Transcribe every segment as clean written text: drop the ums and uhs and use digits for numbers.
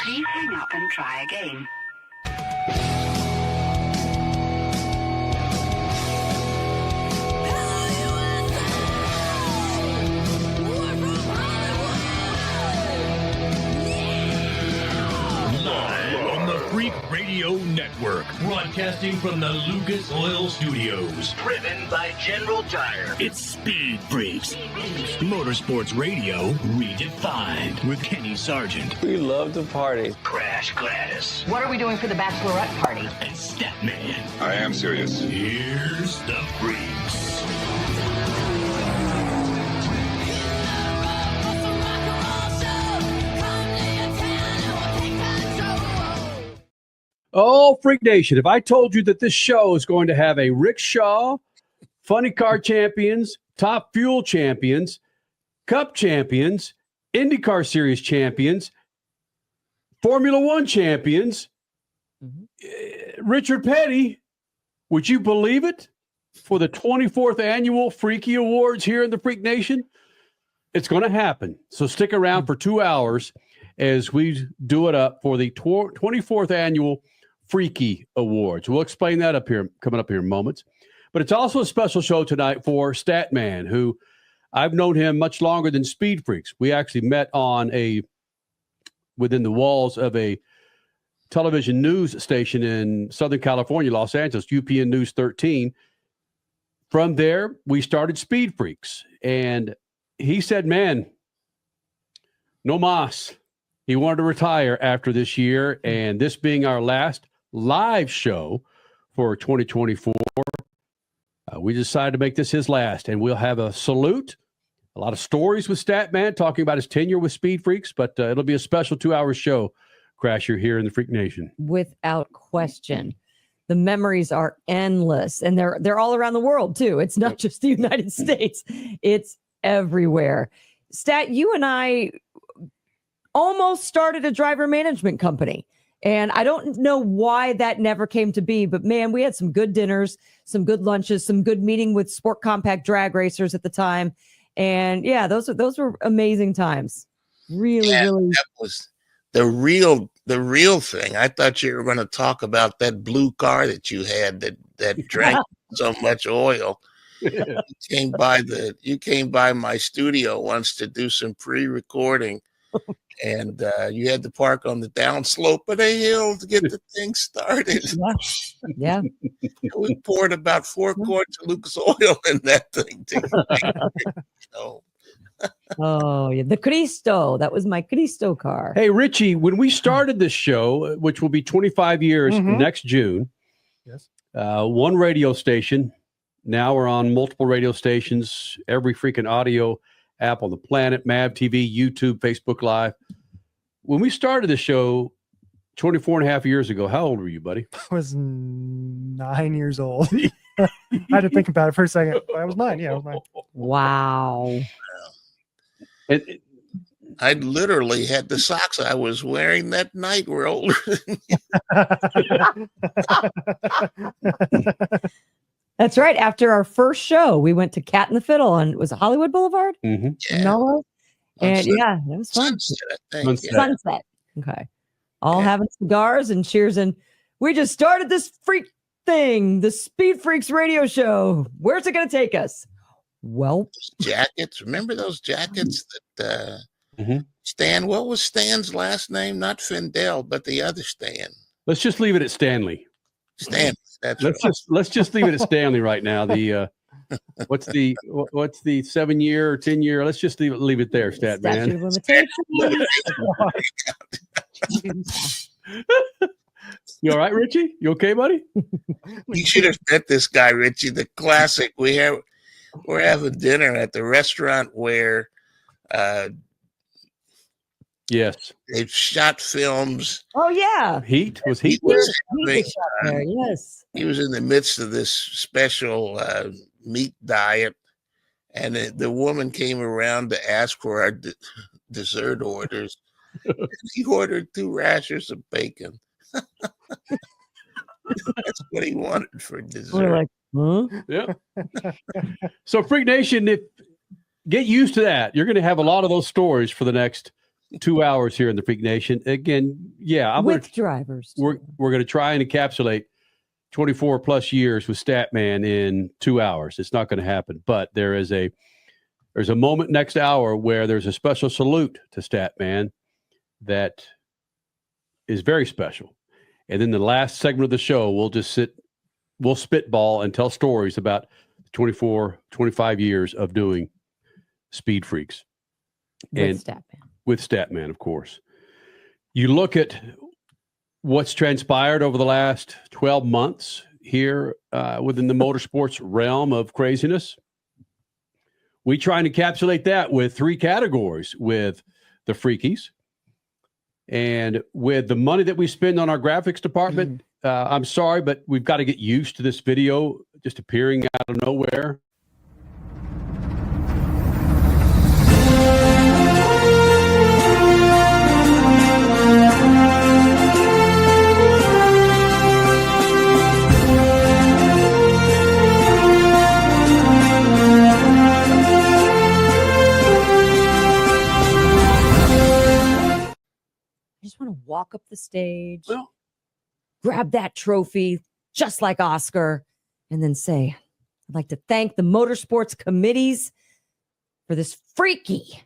Please hang up and try again. Freak Radio Network, broadcasting from the Lucas Oil Studios. Driven by General Tire. It's Speed Freaks. Motorsports Radio redefined with Kenny Sargent. We love to party. Crash Gladys. What are we doing for the bachelorette party? And Statman. I am serious. Here's the Freaks. Oh, Freak Nation, if I told you that this show is going to have a rickshaw, funny car champions, top fuel champions, cup champions, IndyCar Series champions, Formula One champions, Richard Petty, would you believe it? For the 24th annual Freaky Awards here in the Freak Nation, it's going to happen. So stick around for 2 hours as we do it up for the 24th annual Freaky Awards. We'll explain that coming up here in moments. But it's also a special show tonight for Statman, who I've known him much longer than Speed Freaks. We actually met within the walls of a television news station in Southern California, Los Angeles, UPN News 13. From there, we started Speed Freaks. And he said, man, no mas. He wanted to retire after this year. And this being our last live show for 2024, we decided to make this his last, and we'll have a salute, a lot of stories with Statman talking about his tenure with Speed Freaks, but it'll be a special 2-hour show, Crasher, here in the Freak Nation. Without question. The memories are endless, and they're all around the world too. It's not just the United States, it's everywhere. Stat, you and I almost started a driver management company. And I don't know why that never came to be, but man, we had some good dinners, some good lunches, some good meeting with Sport Compact drag racers at the time. And yeah, those were amazing times. Really. That was the real thing. I thought you were going to talk about that blue car that you had that drank so much oil. You came by my studio once to do some pre-recording. And you had to park on the downslope of the hill to get the thing started. Yeah. We poured about 4 quarts of Lucas oil in that thing. Oh, yeah. The Cristo. That was my Cristo car. Hey, Richie, when we started this show, which will be 25 years next June, yes, one radio station. Now we're on multiple radio stations, every freaking audio app on the planet, MAV TV, YouTube, Facebook Live. When we started the show 24 and a half years ago, how old were you, buddy? I was 9 years old. I had to think about it for a second. I was 9. Yeah, I was 9. Wow. I literally had the socks I was wearing that night were older than you. That's right. After our first show, we went to Cat and the Fiddle on, was it Hollywood Boulevard? Mm-hmm. Yeah. Mellow? And yeah, it was fun. Sunset. Okay. All having cigars and cheers. And we just started this freak thing, the Speed Freaks radio show. Where's it going to take us? Well, jackets. Remember those jackets that Stan, what was Stan's last name? Not Findell, but the other Stan. Let's just leave it at Stanley. Stanley. Let's just leave it at Stanley right now. The what's the 7-year or 10-year? Let's just leave it there, Stat Man. You all right, Richie? You okay, buddy? You should have met this guy, Richie. The classic. We're having dinner at the restaurant where yes, they've shot films. Oh yeah, Heat was there. Yes. He was in the midst of this special meat diet, and the woman came around to ask for our dessert orders. He ordered 2 rashers of bacon. That's what he wanted for dessert. We're like, huh? Yeah. So, Freak Nation, get used to that. You're going to have a lot of those stories for the next 2 hours here in the Freak Nation. Again, Yeah, with drivers. We're going to try and encapsulate 24 plus years with Statman in 2 hours. It's not going to happen, but there's a moment next hour where there's a special salute to Statman that is very special. And then the last segment of the show, we'll spitball and tell stories about 25 years of doing Speed Freaks. With Statman. With Statman, of course. You look at what's transpired over the last 12 months here within the motorsports realm of craziness. We try and encapsulate that with 3 categories, with the Freakies and with the money that we spend on our graphics department. I'm sorry, but we've got to get used to this video just appearing out of nowhere. I just want to walk up the stage, grab that trophy, just like Oscar, and then say, I'd like to thank the motorsports committees for this freaky.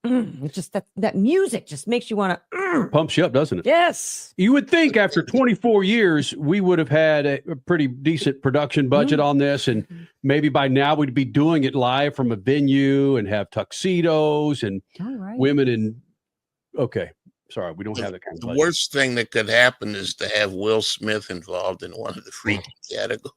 It's just that music just makes you want to. Pumps you up, doesn't it? Yes. You would think after 24 years, we would have had a pretty decent production budget on this. And maybe by now we'd be doing it live from a venue and have tuxedos and women in. Okay. Sorry, we don't have that kind of budget. The worst thing that could happen is to have Will Smith involved in one of the freaky categories.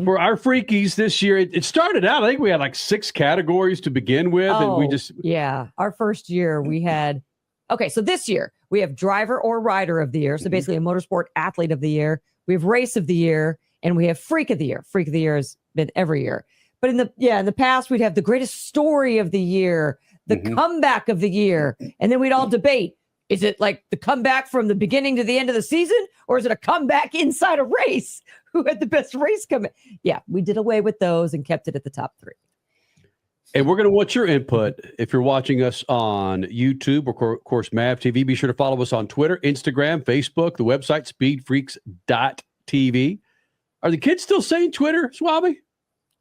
For our Freakies this year, it started out, I think we had like 6 categories to begin with. And we just. Yeah. Our first year we had. Okay. So this year we have driver or rider of the year. So basically a motorsport athlete of the year. We have race of the year and we have freak of the year. Freak of the year has been every year. But in the past, we'd have the greatest story of the year, the comeback of the year. And then we'd all debate, is it like the comeback from the beginning to the end of the season? Or is it a comeback inside a race? Who had the best race coming? Yeah, we did away with those and kept it at the top 3. And we're going to want your input. If you're watching us on YouTube or, of course, MAV TV, be sure to follow us on Twitter, Instagram, Facebook, the website, speedfreaks.tv. Are the kids still saying Twitter, Swabby?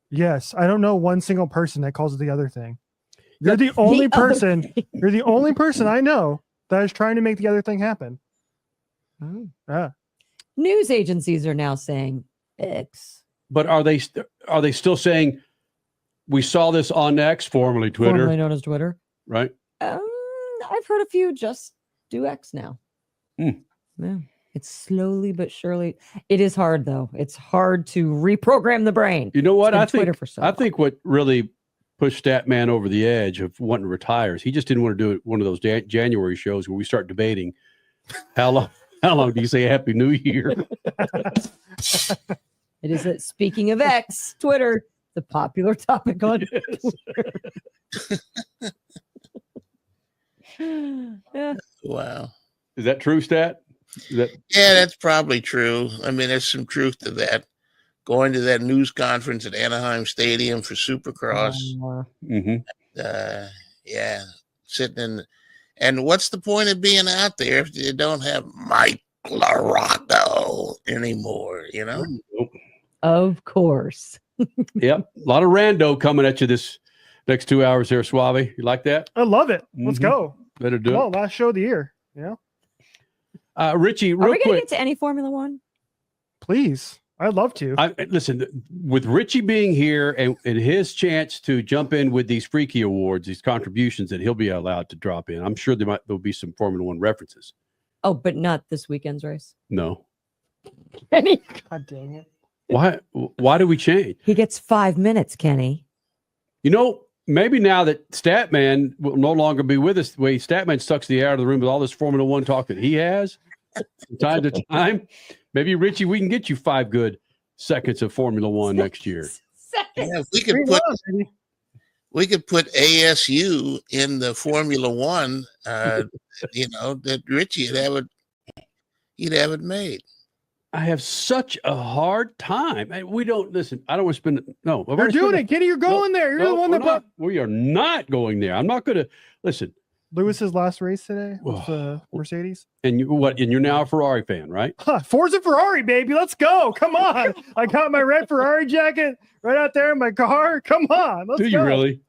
Yes, I don't know one single person that calls it the other thing. You're the only person. You're the only person I know that is trying to make the other thing happen. Oh. Yeah. News agencies are now saying X. But are they still saying we saw this on X, formerly Twitter, formerly known as Twitter, right? I've heard a few just do X now. Yeah. It's slowly but surely. It is hard, though. It's hard to reprogram the brain. You know what? I think what really pushed Statman over the edge of wanting to retire is he just didn't want to do one of those January shows where we start debating how long do you say Happy New Year? It is that, speaking of X, Twitter, the popular topic on Twitter. Yeah. Wow. Is that true, Stat? Yeah, that's probably true. I mean, there's some truth to that. Going to that news conference at Anaheim Stadium for Supercross. Yeah, sitting in. And what's the point of being out there if you don't have Mike Larato anymore, you know? Of course. Yep. A lot of rando coming at you this next 2 hours here, Suave. You like that? I love it. Let's go. Better do Come it. on, last show of the year, you know? Richie, real Are we going to quick. get to any Formula One? Please. I'd love to. Listen, with Richie being here and his chance to jump in with these Freaky Awards, these contributions that he'll be allowed to drop in, I'm sure there'll be some Formula One references. Oh, but not this weekend's race. No. Kenny. God dang it. Why do we change? He gets 5 minutes, Kenny. You know, maybe now that Statman will no longer be with us, the way Statman sucks the air out of the room with all this Formula One talk that he has from time to time, maybe, Richie, we can get you 5 good seconds of Formula One next year. Yeah, we could put ASU in the Formula One, that Richie he'd have it made. I have such a hard time. We don't listen. I don't want to spend. No, You're doing it, Kenny. You're going there. You're the one that. We are not going there. I'm not going to listen. Lewis's last race today with the Mercedes. And you're now a Ferrari fan, right? Forza Ferrari, baby. Let's go. Come on. I got my red Ferrari jacket right out there in my car. Come on. Let's go. Do you really?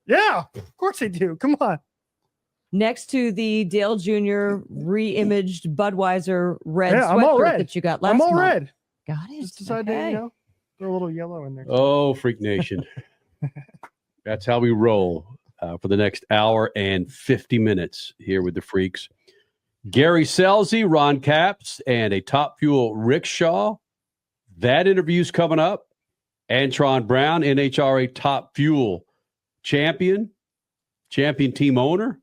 Yeah, of course I do. Come on. Next to the Dale Jr. re-imaged Budweiser red I'm all sweatshirt red. that you got last I'm all month. red. Got it. Just decided to, throw a little yellow in there. Oh, Freak Nation. That's how we roll for the next hour and 50 minutes here with the Freaks. Gary Scelzi, Ron Capps, and a Top Fuel rickshaw. That interview's coming up. Antron Brown, NHRA Top Fuel champion team owner.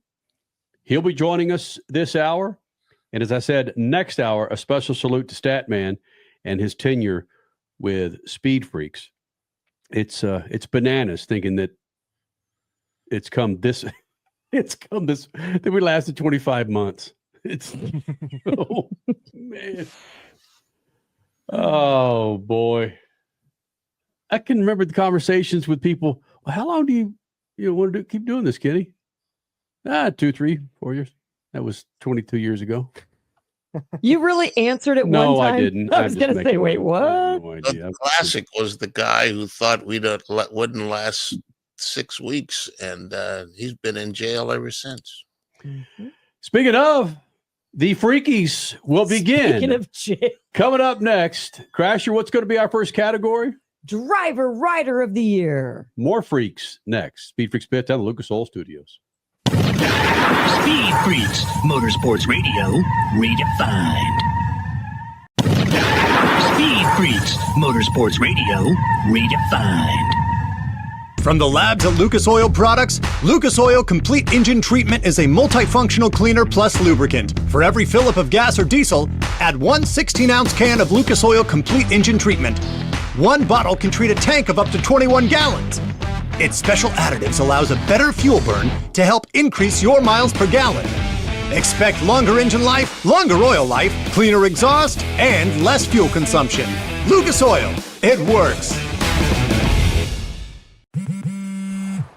He'll be joining us this hour. And as I said, next hour, a special salute to Statman and his tenure with Speed Freaks. It's bananas thinking that that we lasted 25 months. It's oh man. Oh boy. I can remember the conversations with people. Well, how long do you want to keep doing this, Kenny? 2, 3, 4 years. That was 22 years ago. You really answered it No, one time? I didn't. I was going to say, wait, what? No idea. The classic was the guy who thought we wouldn't last 6 weeks, and he's been in jail ever since. Mm-hmm. Speaking of, the Freakies will begin. Speaking of jail. Coming up next, Crasher, what's going to be our first category? Driver Rider of the Year. More Freaks next. Speed Freaks Pit down the Lucas Oil Studios. Speed Freaks, Motorsports Radio, redefined. Speed Freaks, Motorsports Radio, redefined. From the labs at Lucas Oil Products, Lucas Oil Complete Engine Treatment is a multifunctional cleaner plus lubricant. For every fill-up of gas or diesel, add one 16-ounce can of Lucas Oil Complete Engine Treatment. One bottle can treat a tank of up to 21 gallons. Its special additives allows a better fuel burn to help increase your miles per gallon. Expect longer engine life, longer oil life, cleaner exhaust, and less fuel consumption. Lucas Oil, it works.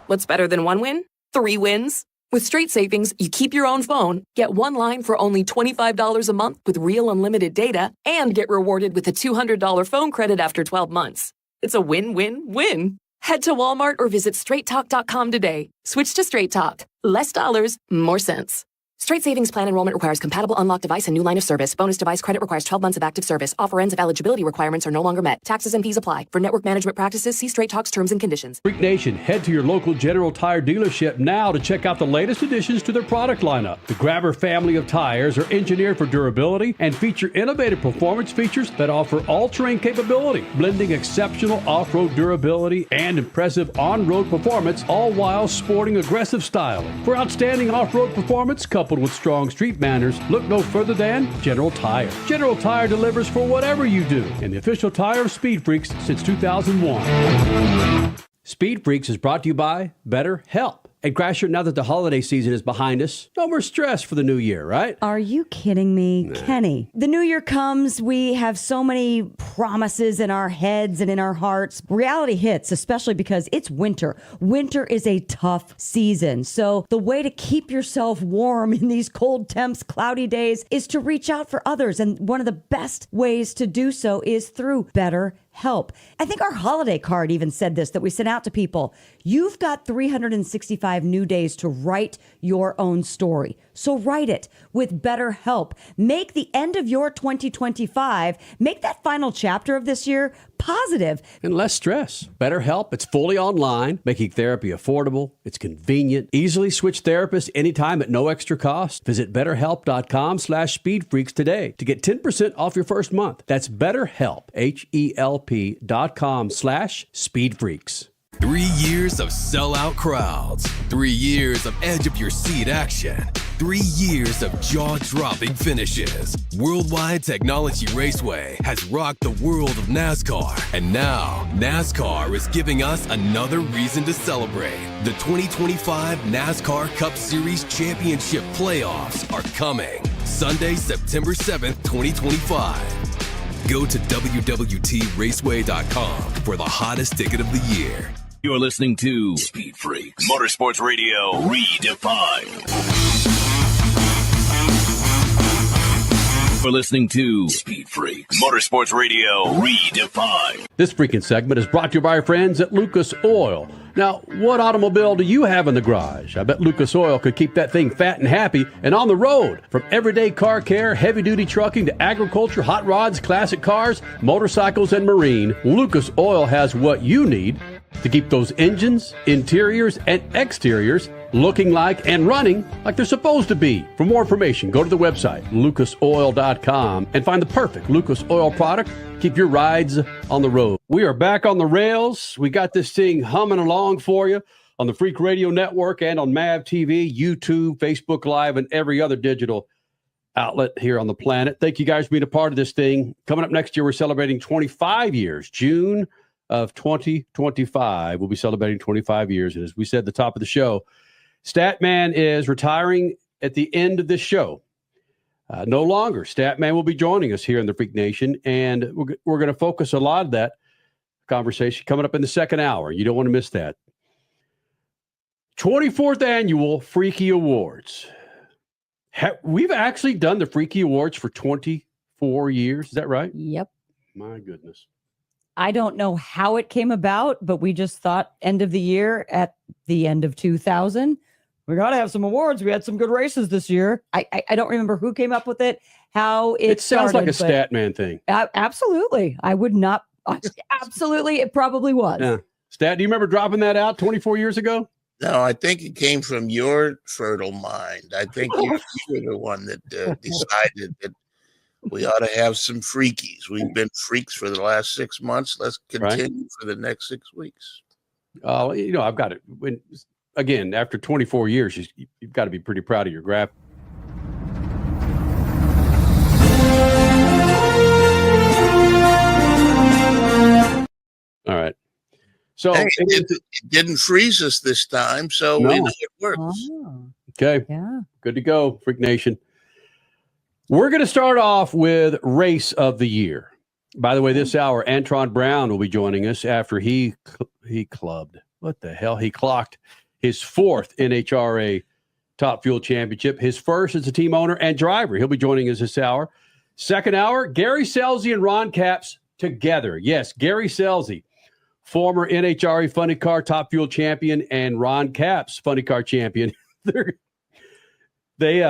What's better than one win? 3 wins. With Straight Savings, you keep your own phone, get one line for only $25 a month with real unlimited data, and get rewarded with a $200 phone credit after 12 months. It's a win-win-win. Head to Walmart or visit straighttalk.com today. Switch to Straight Talk. Less dollars, more sense. Straight Savings Plan enrollment requires compatible unlocked device and new line of service. Bonus device credit requires 12 months of active service. Offer ends if eligibility requirements are no longer met. Taxes and fees apply. For network management practices, see Straight Talk's terms and conditions. Freak Nation, head to your local General Tire dealership now to check out the latest additions to their product lineup. The Grabber family of tires are engineered for durability and feature innovative performance features that offer all-terrain capability, blending exceptional off-road durability and impressive on-road performance, all while sporting aggressive styling. For outstanding off-road performance coupled with strong street manners, look no further than General Tire. General Tire delivers for whatever you do, and the official tire of Speed Freaks since 2001. Speed Freaks is brought to you by BetterHelp. And Crasher, now that the holiday season is behind us, no more stress for the new year, right? Are you kidding me, Kenny? The new year comes, we have so many promises in our heads and in our hearts. Reality hits, especially because it's winter. Winter is a tough season. So the way to keep yourself warm in these cold temps, cloudy days is to reach out for others. And one of the best ways to do so is through BetterHelp. I think our holiday card even said this, that we sent out to people. You've got 365 new days to write your own story. So write it with BetterHelp. Make the end of your 2025, make that final chapter of this year positive. And less stress. BetterHelp, it's fully online, making therapy affordable. It's convenient. Easily switch therapists anytime at no extra cost. Visit BetterHelp.com/SpeedFreaks today to get 10% off your first month. That's BetterHelp, HELP.com/SpeedFreaks. 3 years of sellout crowds, 3 years of edge of your seat action, 3 years of jaw-dropping finishes. Worldwide Technology Raceway has rocked the world of NASCAR, and now NASCAR is giving us another reason to celebrate. The 2025 NASCAR Cup Series Championship playoffs are coming Sunday, September 7th, 2025. Go to www.raceway.com for the hottest ticket of the year. You're listening to Speed Freaks Motorsports Radio Redefined. We're listening to Speed Freaks Motorsports Radio Redefined. This freaking segment is brought to you by our friends at Lucas Oil. Now, what automobile do you have in the garage? I bet Lucas Oil could keep that thing fat and happy and on the road. From everyday car care, heavy-duty trucking to agriculture, hot rods, classic cars, motorcycles, and marine, Lucas Oil has what you need to keep those engines, interiors, and exteriors looking like and running like they're supposed to be. For more information, go to the website, lucasoil.com, and find the perfect Lucas Oil product. Keep your rides on the road. We are back on the rails. We got this thing humming along for you on the Freak Radio Network and on MAV TV, YouTube, Facebook Live, and every other digital outlet here on the planet. Thank you guys for being a part of this thing. Coming up next year, we're celebrating 25 years. June of 2025, we'll be celebrating 25 years. And as we said at the top of the show, Statman is retiring at the end of this show. No longer. Statman will be joining us here in the Freak Nation, and we're going to focus a lot of that conversation coming up in the second hour. You don't want to miss that. 24th Annual Freaky Awards. We've actually done the Freaky Awards for 24 years. Is that right? Yep. My goodness. I don't know how it came about, but we just thought end of the year at the end of 2000. We got to have some awards. We had some good races this year. I don't remember who came up with it, how it sounds started, like a Statman thing. Absolutely. I would not. Absolutely. It probably was. Yeah. Stat, do you remember dropping that out 24 years ago? No, I think it came from your fertile mind. I think you were the one that decided that we ought to have some freakies. We've been freaks for the last 6 months. Let's continue for the next 6 weeks. I've got it. Again, after 24 years, you've got to be pretty proud of your graph. All right. So it didn't freeze us this time, so we know it works. Oh. Okay. Yeah. Good to go, Freak Nation. We're going to start off with Race of the Year. By the way, this hour, Antron Brown will be joining us after he clocked his fourth NHRA Top Fuel Championship, his first as a team owner and driver. He'll be joining us this hour. Second hour, Gary Scelzi and Ron Capps together. Yes, Gary Scelzi, former NHRA Funny Car Top Fuel Champion, and Ron Capps, Funny Car Champion. They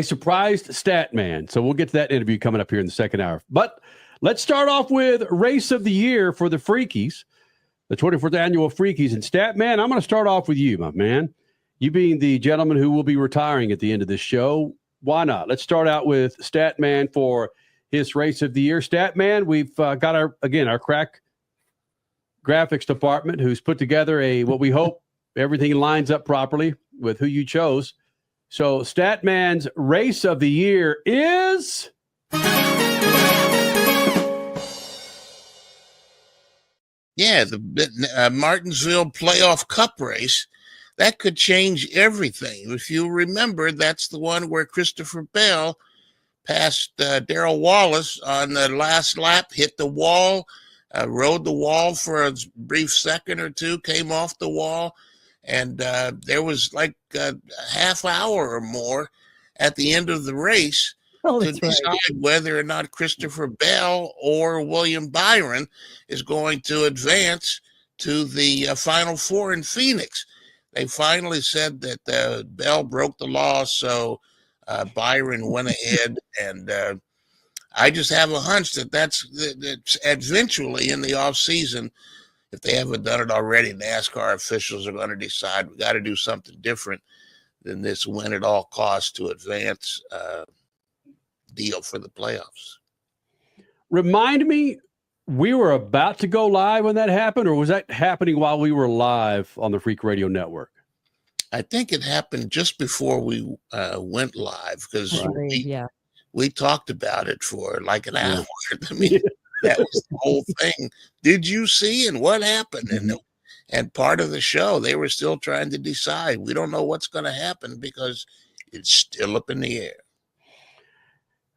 surprised Statman. So we'll get to that interview coming up here in the second hour. But let's start off with Race of the Year for the Freakies, the 24th Annual Freakies. And Statman, I'm going to start off with you, my man. You being the gentleman who will be retiring at the end of this show. Why not? Let's start out with Statman for his Race of the Year. Statman, we've got our crack graphics department who's put together what we hope everything lines up properly with who you chose. So Statman's Race of the Year is... Yeah, the Martinsville Playoff Cup race. That could change everything. If you remember, that's the one where Christopher Bell passed Darrell Wallace on the last lap, hit the wall, rode the wall for a brief second or two, came off the wall, and there was like a half hour or more at the end of the race to decide whether or not Christopher Bell or William Byron is going to advance to the Final Four in Phoenix. They finally said that Bell broke the law, so Byron went ahead, and I just have a hunch that's eventually in the off season, if they haven't done it already, NASCAR officials are going to decide we got to do something different than this win at all costs to advance deal for the playoffs. Remind me, we were about to go live when that happened, or was that happening while we were live on the Freak Radio Network? I think it happened just before we went live, because we talked about it for like an hour. I mean, that was the whole thing. Did you see and what happened? And part of the show, they were still trying to decide. We don't know what's going to happen because it's still up in the air.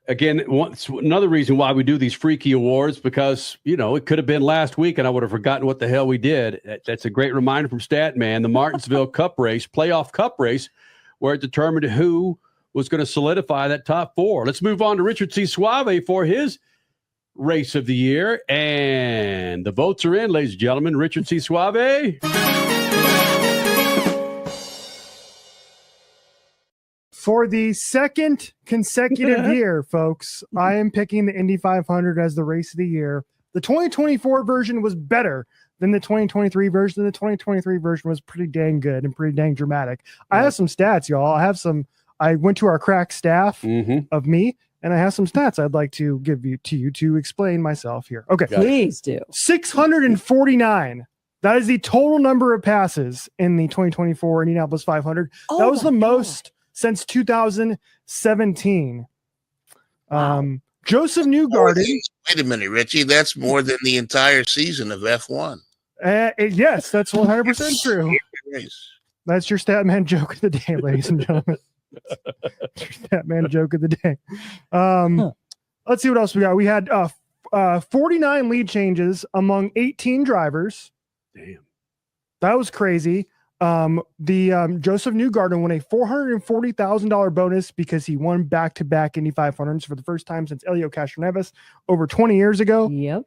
Again, another reason why we do these freaky awards, because, it could have been last week and I would have forgotten what the hell we did. That's a great reminder from Statman, the Martinsville playoff cup race, where it determined who was going to solidify that top 4. Let's move on to Richard C. Suave for his race of the year. And the votes are in, ladies and gentlemen. Richard C. Suave. For the second consecutive year, folks, I am picking the Indy 500 as the race of the year. The 2024 version was better than the 2023 version. The 2023 version was pretty dang good and pretty dang dramatic. I have some stats, y'all. I went to our crack staff of me, and I have some stats I'd like to give to you to explain myself here. Okay. Please do. 649. That is the total number of passes in the 2024 Indianapolis 500. That was the most since 2017. Wow. Joseph Newgarden. Wait a minute, Richie. That's more than the entire season of F1. Yes, that's 100% true. That's your Statman joke of the day, ladies and gentlemen. Statman joke of the day. Let's see what else we got. We had 49 lead changes among 18 drivers. Damn. That was crazy. Joseph Newgarden won a $440,000 bonus because he won back-to-back Indy 500s for the first time since Elio Castroneves over 20 years ago. Yep.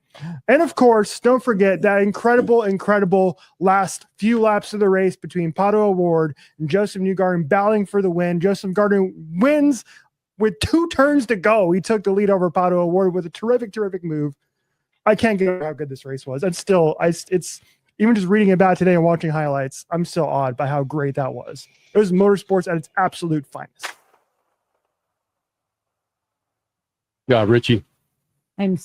And of course, don't forget that incredible last few laps of the race between Pato O'Ward and Joseph Newgarden battling for the win. Joseph Newgarden wins with 2 turns to go. He took the lead over Pato O'Ward with a terrific move. I can't get over how good this race was. It's even just reading about it today and watching highlights, I'm still awed by how great that was. It was motorsports at its absolute finest. Yeah, Richie. I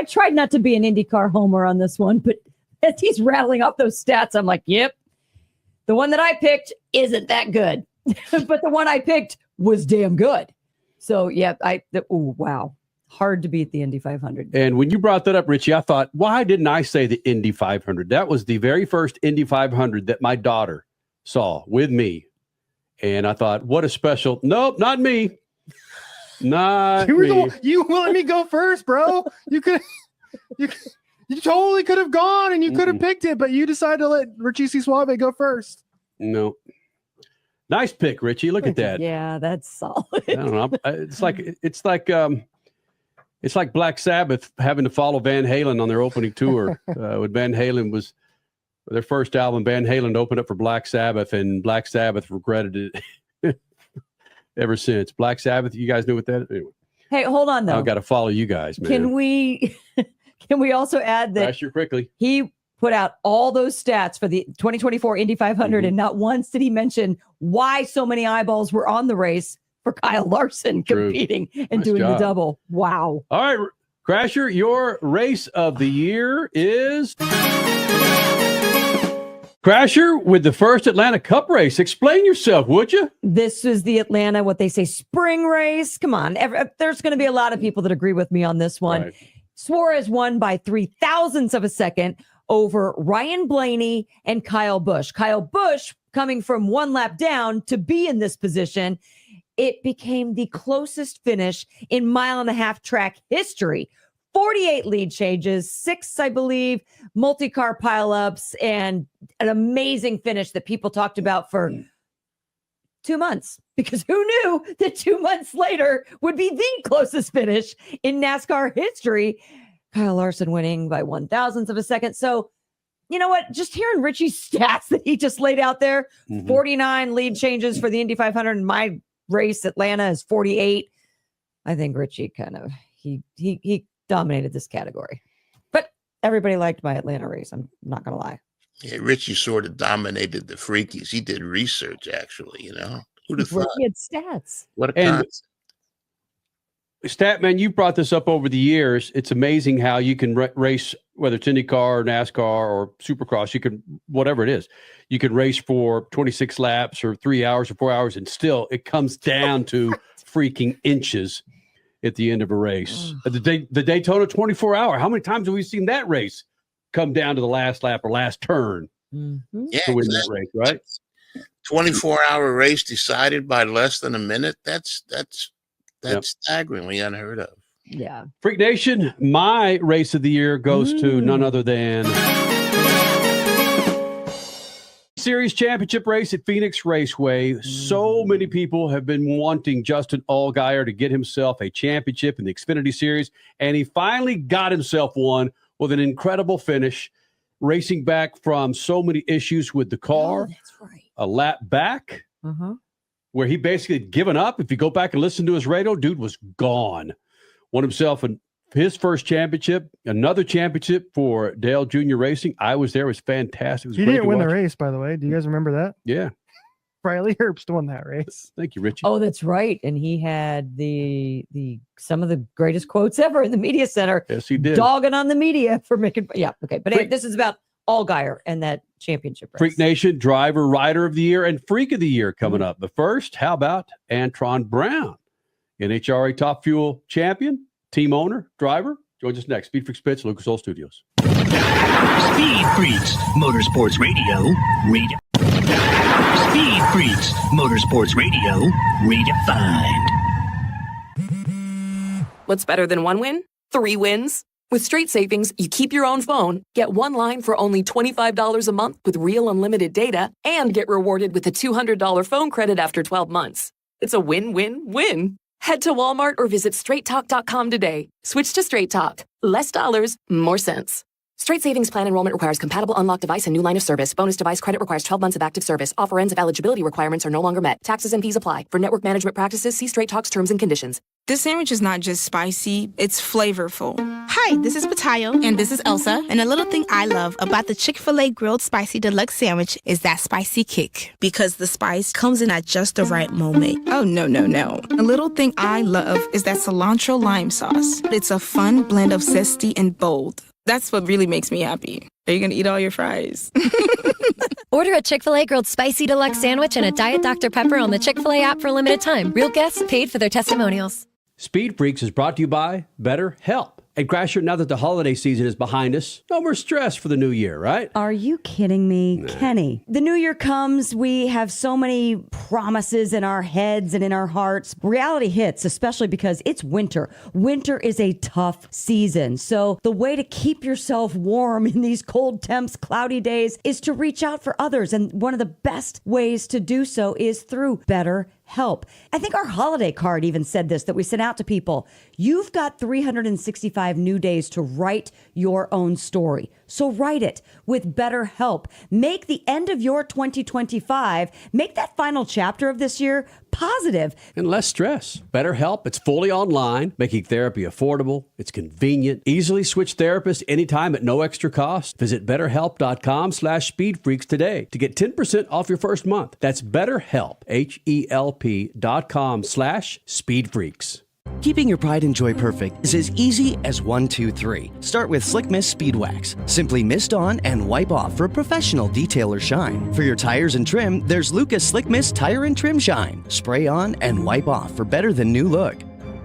tried not to be an IndyCar homer on this one, but as he's rattling off those stats, I'm like, yep, the one that I picked isn't that good, but the one I picked was damn good. So yeah, wow. Hard to beat the Indy 500. And when you brought that up, Richie, I thought, why didn't I say the Indy 500? That was the very first Indy 500 that my daughter saw with me. And I thought, what a special. Nope, not me. Not me. You let me go first, bro. You totally could have gone and you could have picked it, but you decided to let Richie C. Suave go first. No. Nice pick, Richie. Look at that. Yeah, that's solid. I don't know. It's like Black Sabbath having to follow Van Halen on their opening tour. When Van Halen was their first album, Van Halen opened up for Black Sabbath, and Black Sabbath regretted it ever since. Black Sabbath, you guys know what that is? Anyway. Hey, hold on though. I've got to follow you guys, man. Can we also add that quickly? He put out all those stats for the 2024 Indy 500, and not once did he mention why so many eyeballs were on the race for Kyle Larson competing and doing the double. Wow. All right, Crasher, your race of the year is Crasher with the first Atlanta Cup race. Explain yourself, would you? This is the Atlanta, what they say, spring race. Come on. There's going to be a lot of people that agree with me on this one. Right. Suarez won by 0.003 of a second over Ryan Blaney and Kyle Busch. Kyle Busch coming from one lap down to be in this position. It became the closest finish in mile-and-a-half track history. 48 lead changes, 6, I believe, multi-car pileups, and an amazing finish that people talked about for 2 months. Because who knew that 2 months later would be the closest finish in NASCAR history? Kyle Larson winning by 0.001 of a second. So, you know what? Just hearing Richie's stats that he just laid out there, 49 lead changes for the Indy 500 in my race. Atlanta is 48. I think Richie he dominated this category, but everybody liked my Atlanta race. I'm not gonna lie. Yeah, Richie sort of dominated the freakies. He did research, actually. Who'd have thought? He had stats. What a concept. Statman, you brought this up over the years. It's amazing how you can race, whether it's IndyCar or NASCAR or Supercross, you can, whatever it is, you can race for 26 laps or 3 hours or 4 hours, and still it comes down to freaking inches at the end of a race. The Daytona 24-hour, how many times have we seen that race come down to the last lap or last turn Yeah, to win that race, right? 24-hour race decided by less than a minute. That's That's staggeringly unheard of. Yeah. Freak Nation, my race of the year goes to none other than Series Championship race at Phoenix Raceway. So many people have been wanting Justin Allgaier to get himself a championship in the Xfinity Series, and he finally got himself one with an incredible finish, racing back from so many issues with the car. That's right. A lap back, where he basically had given up. If you go back and listen to his radio, dude was gone. Won himself his first championship, another championship for Dale Jr. Racing. I was there. It was fantastic. It was He great didn't to win watch. the race, by the way. Do you guys remember that? Yeah. Riley Herbst won that race. Thank you, Richie. Oh, that's right. And he had the some of the greatest quotes ever in the media center. Yes, he did. Dogging on the media for making. Yeah. Okay. But hey, this is about Allgaier and that championship race. Freak Nation Driver, Rider of the Year, and Freak of the Year coming up. But first, how about Antron Brown, NHRA Top Fuel champion, team owner, driver? Joins us next. Speed Freaks Pits, Lucas Oil Studios. Speed Freaks, Motorsports Radio, Speed Freaks, Motorsports Radio, redefined. What's better than one win? 3 wins. With Straight Savings, you keep your own phone, get one line for only $25 a month with real unlimited data, and get rewarded with a $200 phone credit after 12 months. It's a win-win-win. Head to Walmart or visit straighttalk.com today. Switch to Straight Talk. Less dollars, more sense. Straight Savings Plan enrollment requires compatible unlocked device and new line of service. Bonus device credit requires 12 months of active service. Offer ends if eligibility requirements are no longer met. Taxes and fees apply. For network management practices, see Straight Talk's terms and conditions. This sandwich is not just spicy, it's flavorful. Hi, this is Patayo. And this is Elsa. And a little thing I love about the Chick-fil-A Grilled Spicy Deluxe Sandwich is that spicy kick. Because the spice comes in at just the right moment. Oh, no. A little thing I love is that cilantro lime sauce. It's a fun blend of zesty and bold. That's what really makes me happy. Are you going to eat all your fries? Order a Chick-fil-A Grilled Spicy Deluxe Sandwich and a Diet Dr. Pepper on the Chick-fil-A app for a limited time. Real guests paid for their testimonials. Speed Freaks is brought to you by BetterHelp. And Crasher, now that the holiday season is behind us, no more stress for the new year, right? Are you kidding me, Kenny? The new year comes, we have so many promises in our heads and in our hearts. Reality hits, especially because it's winter. Winter is a tough season. So the way to keep yourself warm in these cold temps, cloudy days is to reach out for others. And one of the best ways to do so is through BetterHelp. I think our holiday card even said this, that we sent out to people. You've got 365 new days to write your own story. So write it with BetterHelp. Make the end of your 2025, make that final chapter of this year positive. And less stress. BetterHelp, it's fully online, making therapy affordable. It's convenient. Easily switch therapists anytime at no extra cost. Visit BetterHelp.com/SpeedFreaks today to get 10% off your first month. That's BetterHelp, HELP.com/SpeedFreaks. Keeping your pride and joy perfect is as easy as 1, 2, 3. Start with Slick Mist Speed Wax. Simply mist on and wipe off for a professional detail or shine. For your tires and trim, there's Lucas Slick Mist Tire and Trim Shine. Spray on and wipe off for better than new look.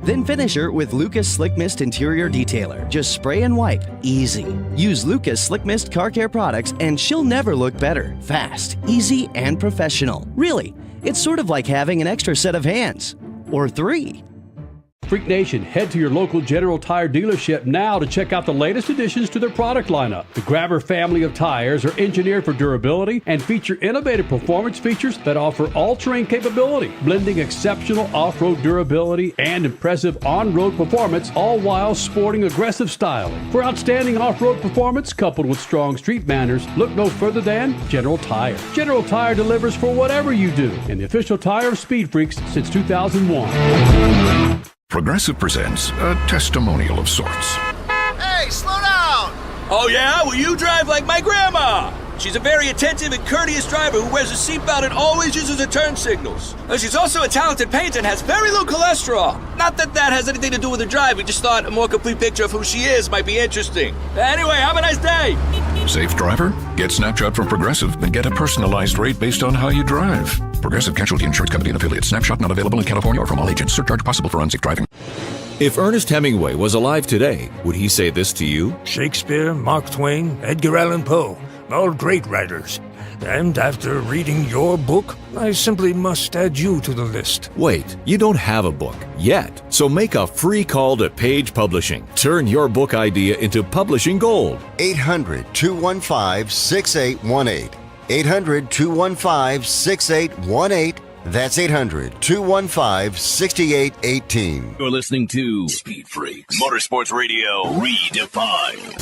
Then finish her with Lucas Slick Mist Interior Detailer. Just spray and wipe. Easy. Use Lucas Slick Mist Car Care products and she'll never look better. Fast, easy, and professional. Really, it's sort of like having an extra set of hands. Or 3. Freak Nation, head to your local General Tire dealership now to check out the latest additions to their product lineup. The Grabber family of tires are engineered for durability and feature innovative performance features that offer all-terrain capability, blending exceptional off-road durability and impressive on-road performance, all while sporting aggressive styling. For outstanding off-road performance coupled with strong street manners, look no further than General Tire. General Tire delivers for whatever you do, and the official tire of Speed Freaks since 2001. Progressive presents a testimonial of sorts. Hey, slow down! Oh yeah? Well, you drive like my grandma. She's a very attentive and courteous driver who wears a seatbelt and always uses her turn signals. She's also a talented painter and has very low cholesterol. Not that that has anything to do with her drive. We just thought a more complete picture of who she is might be interesting. Anyway, have a nice day. Safe driver? Get Snapshot from Progressive and get a personalized rate based on how you drive. Progressive Casualty Insurance Company and affiliates. Snapshot not available in California or from all agents. Surcharge possible for unsafe driving. If Ernest Hemingway was alive today, would he say this to you? Shakespeare, Mark Twain, Edgar Allan Poe, all great writers. And after reading your book, I simply must add you to the list. Wait, you don't have a book yet, so make a free call to Page Publishing. Turn your book idea into publishing gold. 800-215-6818. 800-215-6818. That's 800-215-6818. You're listening to Speed Freaks, Motorsports Radio Redefined.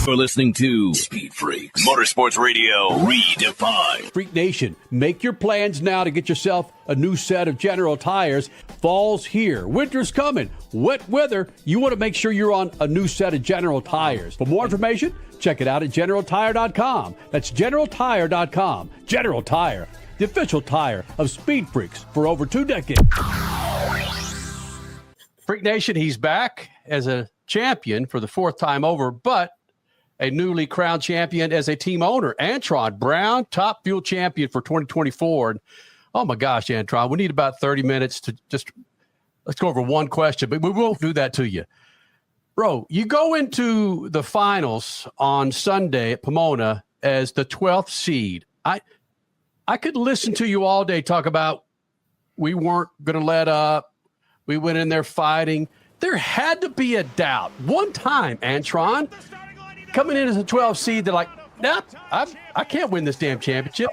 You're listening to Speed Freaks, Motorsports Radio Redefined. Freak Nation, make your plans now to get yourself a new set of General Tires. Fall's here. Winter's coming. Wet weather. You want to make sure you're on a new set of General Tires. For more information, check it out at GeneralTire.com. That's GeneralTire.com. General Tire, the official tire of Speed Freaks for over 2 decades. Freak Nation, he's back as a champion for the 4th time over, but a newly crowned champion as a team owner. Antron Brown, top fuel champion for 2024. And oh my gosh, Antron, we need about 30 minutes to let's go over one question, but we won't do that to you. Bro, you go into the finals on Sunday at Pomona as the 12th seed. I could listen to you all day talk about we weren't going to let up. We went in there fighting. There had to be a doubt. One time, Antron, coming in as a 12 seed, they're like, nah, I can't win this damn championship.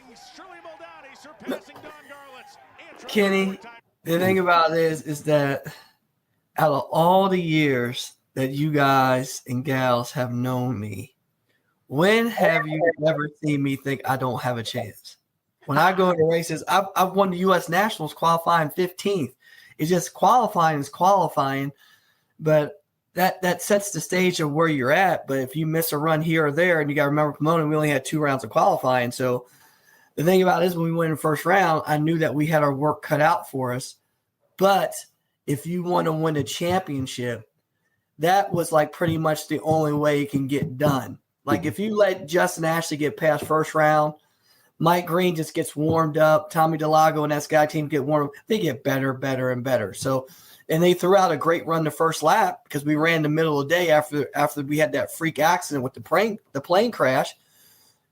Kenny, the thing about it is that out of all the years that you guys and gals have known me, when have you ever seen me think I don't have a chance? When I go into races, I've won the U.S. Nationals qualifying 15th. It's just qualifying is qualifying, but that sets the stage of where you're at. But if you miss a run here or there, and you got to remember Pomona, we only had 2 rounds of qualifying. So the thing about it is when we went in the first round, I knew that we had our work cut out for us. But if you want to win a championship, that was like pretty much the only way it can get done. Like if you let Justin Ashley get past first round, Mike Green just gets warmed up, Tommy DeLago and that Sky team get warmed up, they get better, better, and better. So, and they threw out a great run the first lap because we ran the middle of the day after we had that freak accident with the plane crash.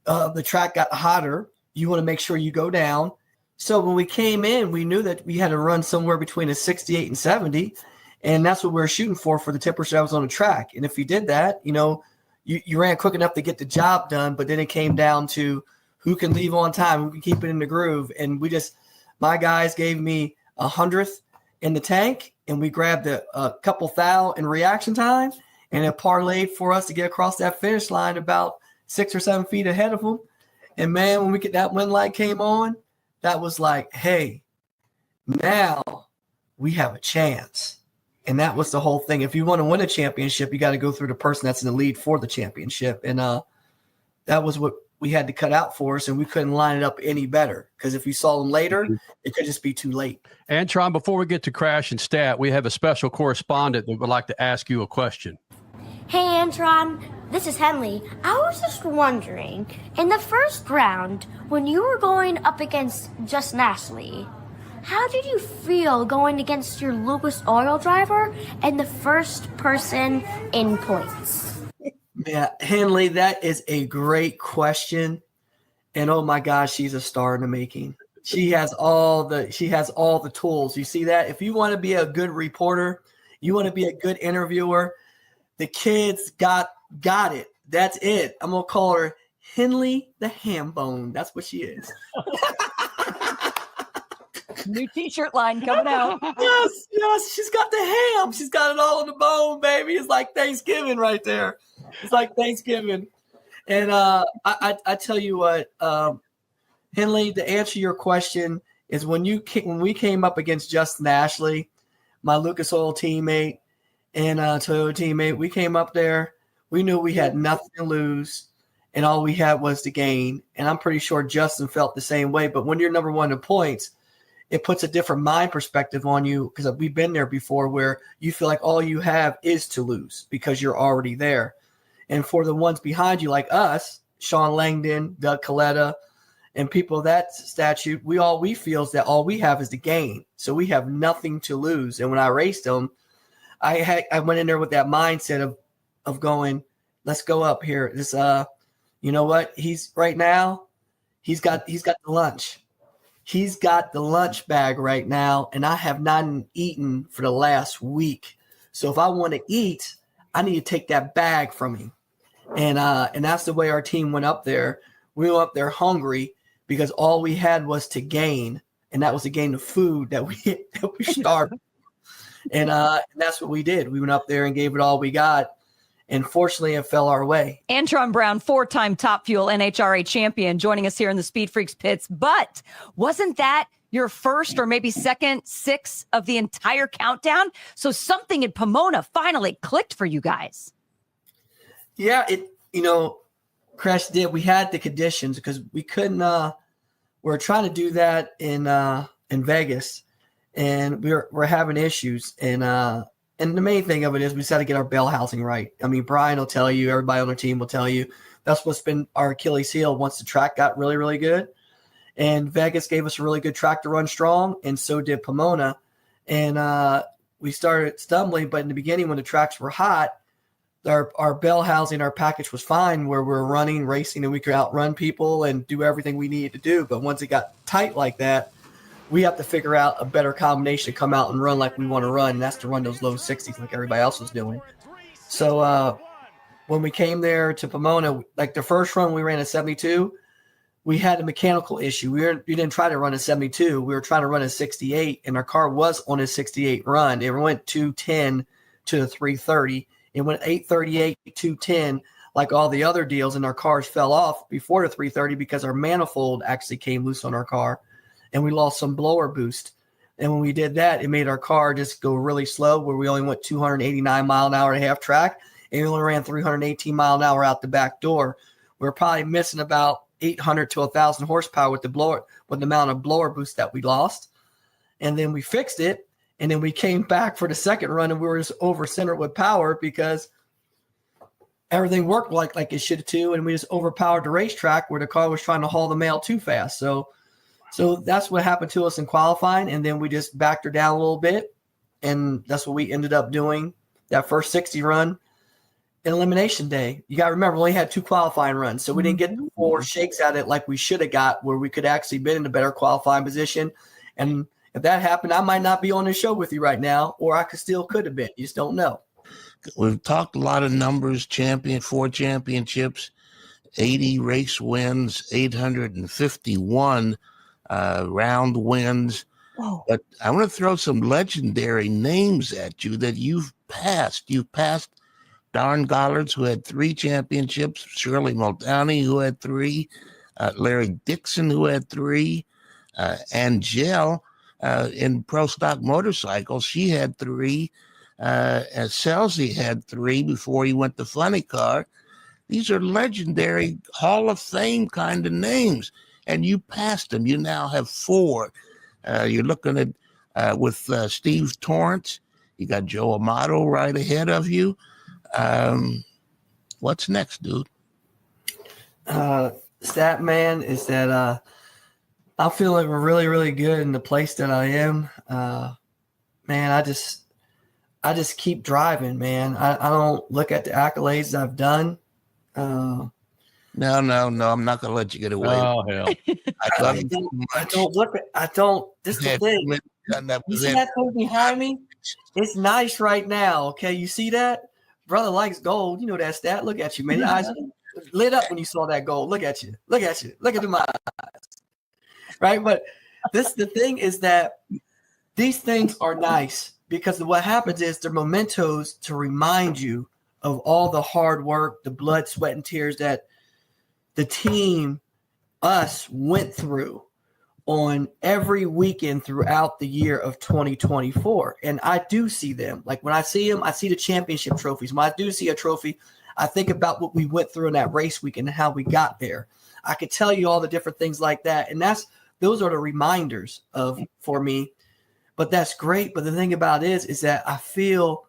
The track got hotter. You want to make sure you go down. So when we came in, we knew that we had to run somewhere between a 68 and 70, and that's what we were shooting for the temperature that was on the track. And if you did that, you ran quick enough to get the job done, but then it came down to who can leave on time, who can keep it in the groove. And my guys gave me 100th in the tank, and we grabbed a couple thou in reaction time, and it parlayed for us to get across that finish line about 6 or 7 feet ahead of them. And man, when that wind light came on, that was like, hey, now we have a chance. And that was the whole thing. If you want to win a championship, you got to go through the person that's in the lead for the championship. And that was what we had to cut out for us, and we couldn't line it up any better because if we saw them later, it could just be too late. Antron, before we get to Crash and Stat, we have a special correspondent that would like to ask you a question. Hey, Antron, this is Henley. I was just wondering, in the first round, when you were going up against Justin Ashley, how did you feel going against your Lucas Oil driver and the first person in points? Yeah, Henley, that is a great question. And oh my gosh, she's a star in the making. She has all the tools. You see that? If you want to be a good reporter, you want to be a good interviewer, the kid's got it. That's it. I'm gonna call her Henley the Ham Bone. That's what she is. New t-shirt line coming out. Yes, she's got the ham. She's got it all on the bone, baby. It's like Thanksgiving right there. It's like Thanksgiving. And I tell you what, Henley, to answer your question is when we came up against Justin Ashley, my Lucas Oil teammate and Toyota teammate, we came up there. We knew we had nothing to lose, and all we had was to gain. And I'm pretty sure Justin felt the same way. But when you're number one in points, it puts a different mind perspective on you because we've been there before where you feel like all you have is to lose because you're already there. And for the ones behind you like us, Sean Langdon, Doug Coletta, and people of that statute, we feel is that all we have is to gain. So we have nothing to lose. And when I raced them, I went in there with that mindset of going, let's go up here. This, you know what? He's got the lunch. He's got the lunch bag right now, and I have not eaten for the last week. So if I want to eat, I need to take that bag from him. And that's the way our team went up there. We went up there hungry because all we had was to gain, and that was to gain the food that we starved. And that's what we did. We went up there and gave it all we got. And fortunately, it fell our way. Antron Brown, 4-time Top Fuel NHRA champion, joining us here in the Speed Freaks pits. But wasn't that your first or maybe second 6 of the entire countdown? So something in Pomona finally clicked for you guys. Yeah, Crash did. We had the conditions because we couldn't. We're trying to do that in Vegas, and we're having issues. And the main thing of it is we just had to get our bell housing right. I mean, Brian will tell you, everybody on our team will tell you, that's what's been our Achilles heel once the track got really, really good. And Vegas gave us a really good track to run strong, and so did Pomona. And we started stumbling, but in the beginning when the tracks were hot, our bell housing, our package was fine where we're running, racing, and we could outrun people and do everything we needed to do. But once it got tight like that, we have to figure out a better combination to come out and run like we want to run, and that's to run those low 60s like everybody else was doing. So when we came there to Pomona, like the first run we ran a 72, we had a mechanical issue. We didn't try to run a 72. We were trying to run a 68, and our car was on a 68 run. It went 210 to the 330. It went 838, 210, like all the other deals, and our cars fell off before the 330 because our manifold actually came loose on our car. And we lost some blower boost. And when we did that, it made our car just go really slow, where we only went 289 mile an hour and a half track, and we only ran 318 mile an hour out the back door. We were probably missing about 800 to 1,000 horsepower with the amount of blower boost that we lost. And then we fixed it, and then we came back for the second run, and we were just over-centered with power because everything worked like it should too, and we just overpowered the racetrack where the car was trying to haul the mail too fast. So that's what happened to us in qualifying, and then we just backed her down a little bit, and that's what we ended up doing that first 60 run in elimination day. You got to remember, we only had 2 qualifying runs, so we didn't get 4 shakes at it like we should have got, where we could actually been in a better qualifying position. And if that happened, I might not be on the show with you right now, or I could have been. You just don't know. We've talked a lot of numbers, 4 championships, 80 race wins, 851 round wins. Whoa. But I want to throw some legendary names at you that you've passed. You've passed Darren Gollards, who had 3 championships, Shirley Muldowney, who had 3, Larry Dixon, who had 3, Angel in Pro Stock Motorcycles, she had 3, Scelzi had 3 before he went to Funny Car. These are legendary Hall of Fame kind of names. And you passed them. You now have 4. You're looking at with Steve Torrance. You got Joe Amato right ahead of you. What's next, dude? Stat man is that I feel like we're really, really good in the place that I am. Man, I just keep driving, man. I don't look at the accolades I've done. No, I'm not going to let you get away. Oh, hell. I don't look at, this is the thing. You see that thing behind me? It's nice right now. Okay. You see that? Brother likes gold. You know that stat. Look at you, man. Your eyes lit up when you saw that gold. Look at you. Look at you. Look at my eyes. Right. But the thing is that these things are nice because what happens is they're mementos to remind you of all the hard work, the blood, sweat, and tears that the team, us, went through on every weekend throughout the year of 2024. And I do see them. Like when I see them, I see the championship trophies. When I do see a trophy, I think about what we went through in that race weekend and how we got there. I could tell you all the different things like that. And those are the reminders for me. But that's great. But the thing about it is that I feel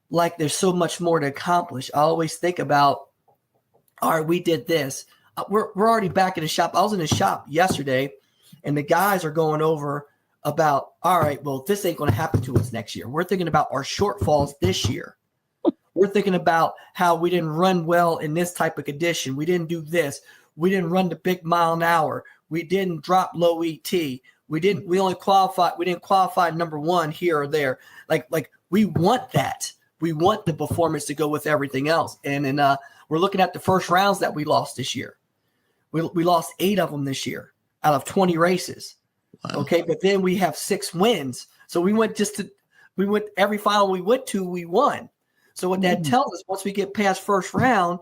like there's so much more to accomplish. I always think about, all right, we did this. We're already back in the shop. I was in the shop yesterday, and the guys are going over about, all right, well, this ain't going to happen to us next year. We're thinking about our shortfalls this year. We're thinking about how we didn't run well in this type of condition. We didn't do this. We didn't run the big mile an hour. We didn't drop low ET. We didn't qualify number one here or there. Like we want that. We want the performance to go with everything else. And then we're looking at the first rounds that we lost this year. We lost 8 of them this year out of 20 races. Wow. Okay, but then we have 6 wins. So we went every final we went to, we won. So what that tells us, once we get past first round,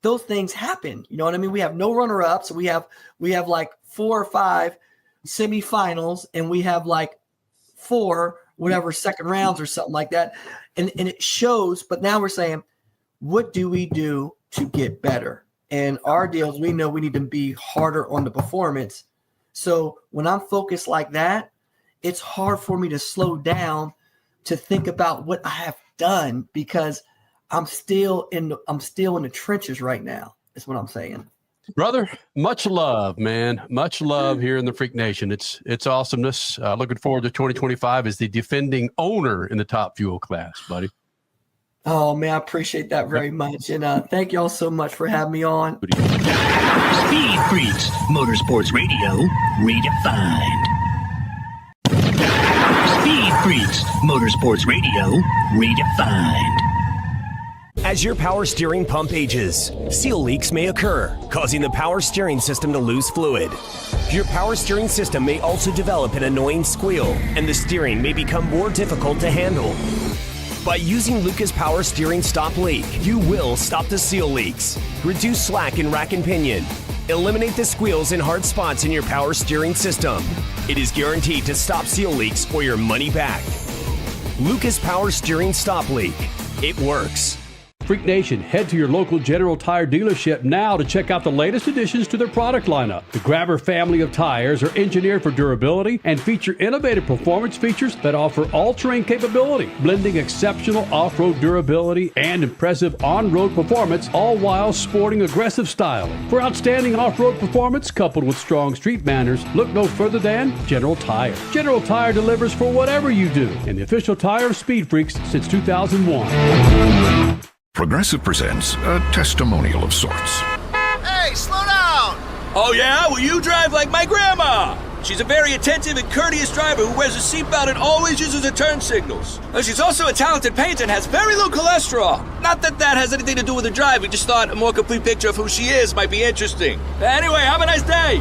those things happen. You know what I mean? We have no runner-ups. We have like 4 or 5 semifinals, and we have like 4 whatever second rounds or something like that. And it shows, but now we're saying, what do we do to get better? And our deal is we know we need to be harder on the performance. So when I'm focused like that, it's hard for me to slow down to think about what I have done, because I'm still in the trenches right now. Is what I'm saying. Brother, much love, man. Much love here in the Freak Nation. It's awesomeness. Looking forward to 2025 as the defending owner in the Top Fuel class, buddy. Oh, man, I appreciate that very much. And thank you all so much for having me on. Speed Freaks, Motorsports Radio, redefined. Speed Freaks, Motorsports Radio, redefined. As your power steering pump ages, seal leaks may occur, causing the power steering system to lose fluid. Your power steering system may also develop an annoying squeal, and the steering may become more difficult to handle. By using Lucas Power Steering Stop Leak, you will stop the seal leaks, reduce slack in rack and pinion, eliminate the squeals and hard spots in your power steering system. It is guaranteed to stop seal leaks or your money back. Lucas Power Steering Stop Leak. It works. Freak Nation, head to your local General Tire dealership now to check out the latest additions to their product lineup. The Grabber family of tires are engineered for durability and feature innovative performance features that offer all-terrain capability, blending exceptional off-road durability and impressive on-road performance, all while sporting aggressive styling. For outstanding off-road performance coupled with strong street manners, look no further than General Tire. General Tire delivers for whatever you do, and the official tire of Speed Freaks since 2001. Progressive presents a testimonial of sorts. Hey, slow down! Oh yeah? Well, you drive like my grandma! She's a very attentive and courteous driver who wears a seatbelt and always uses her turn signals. She's also a talented painter and has very low cholesterol. Not that that has anything to do with her driving, just thought a more complete picture of who she is might be interesting. Anyway, have a nice day!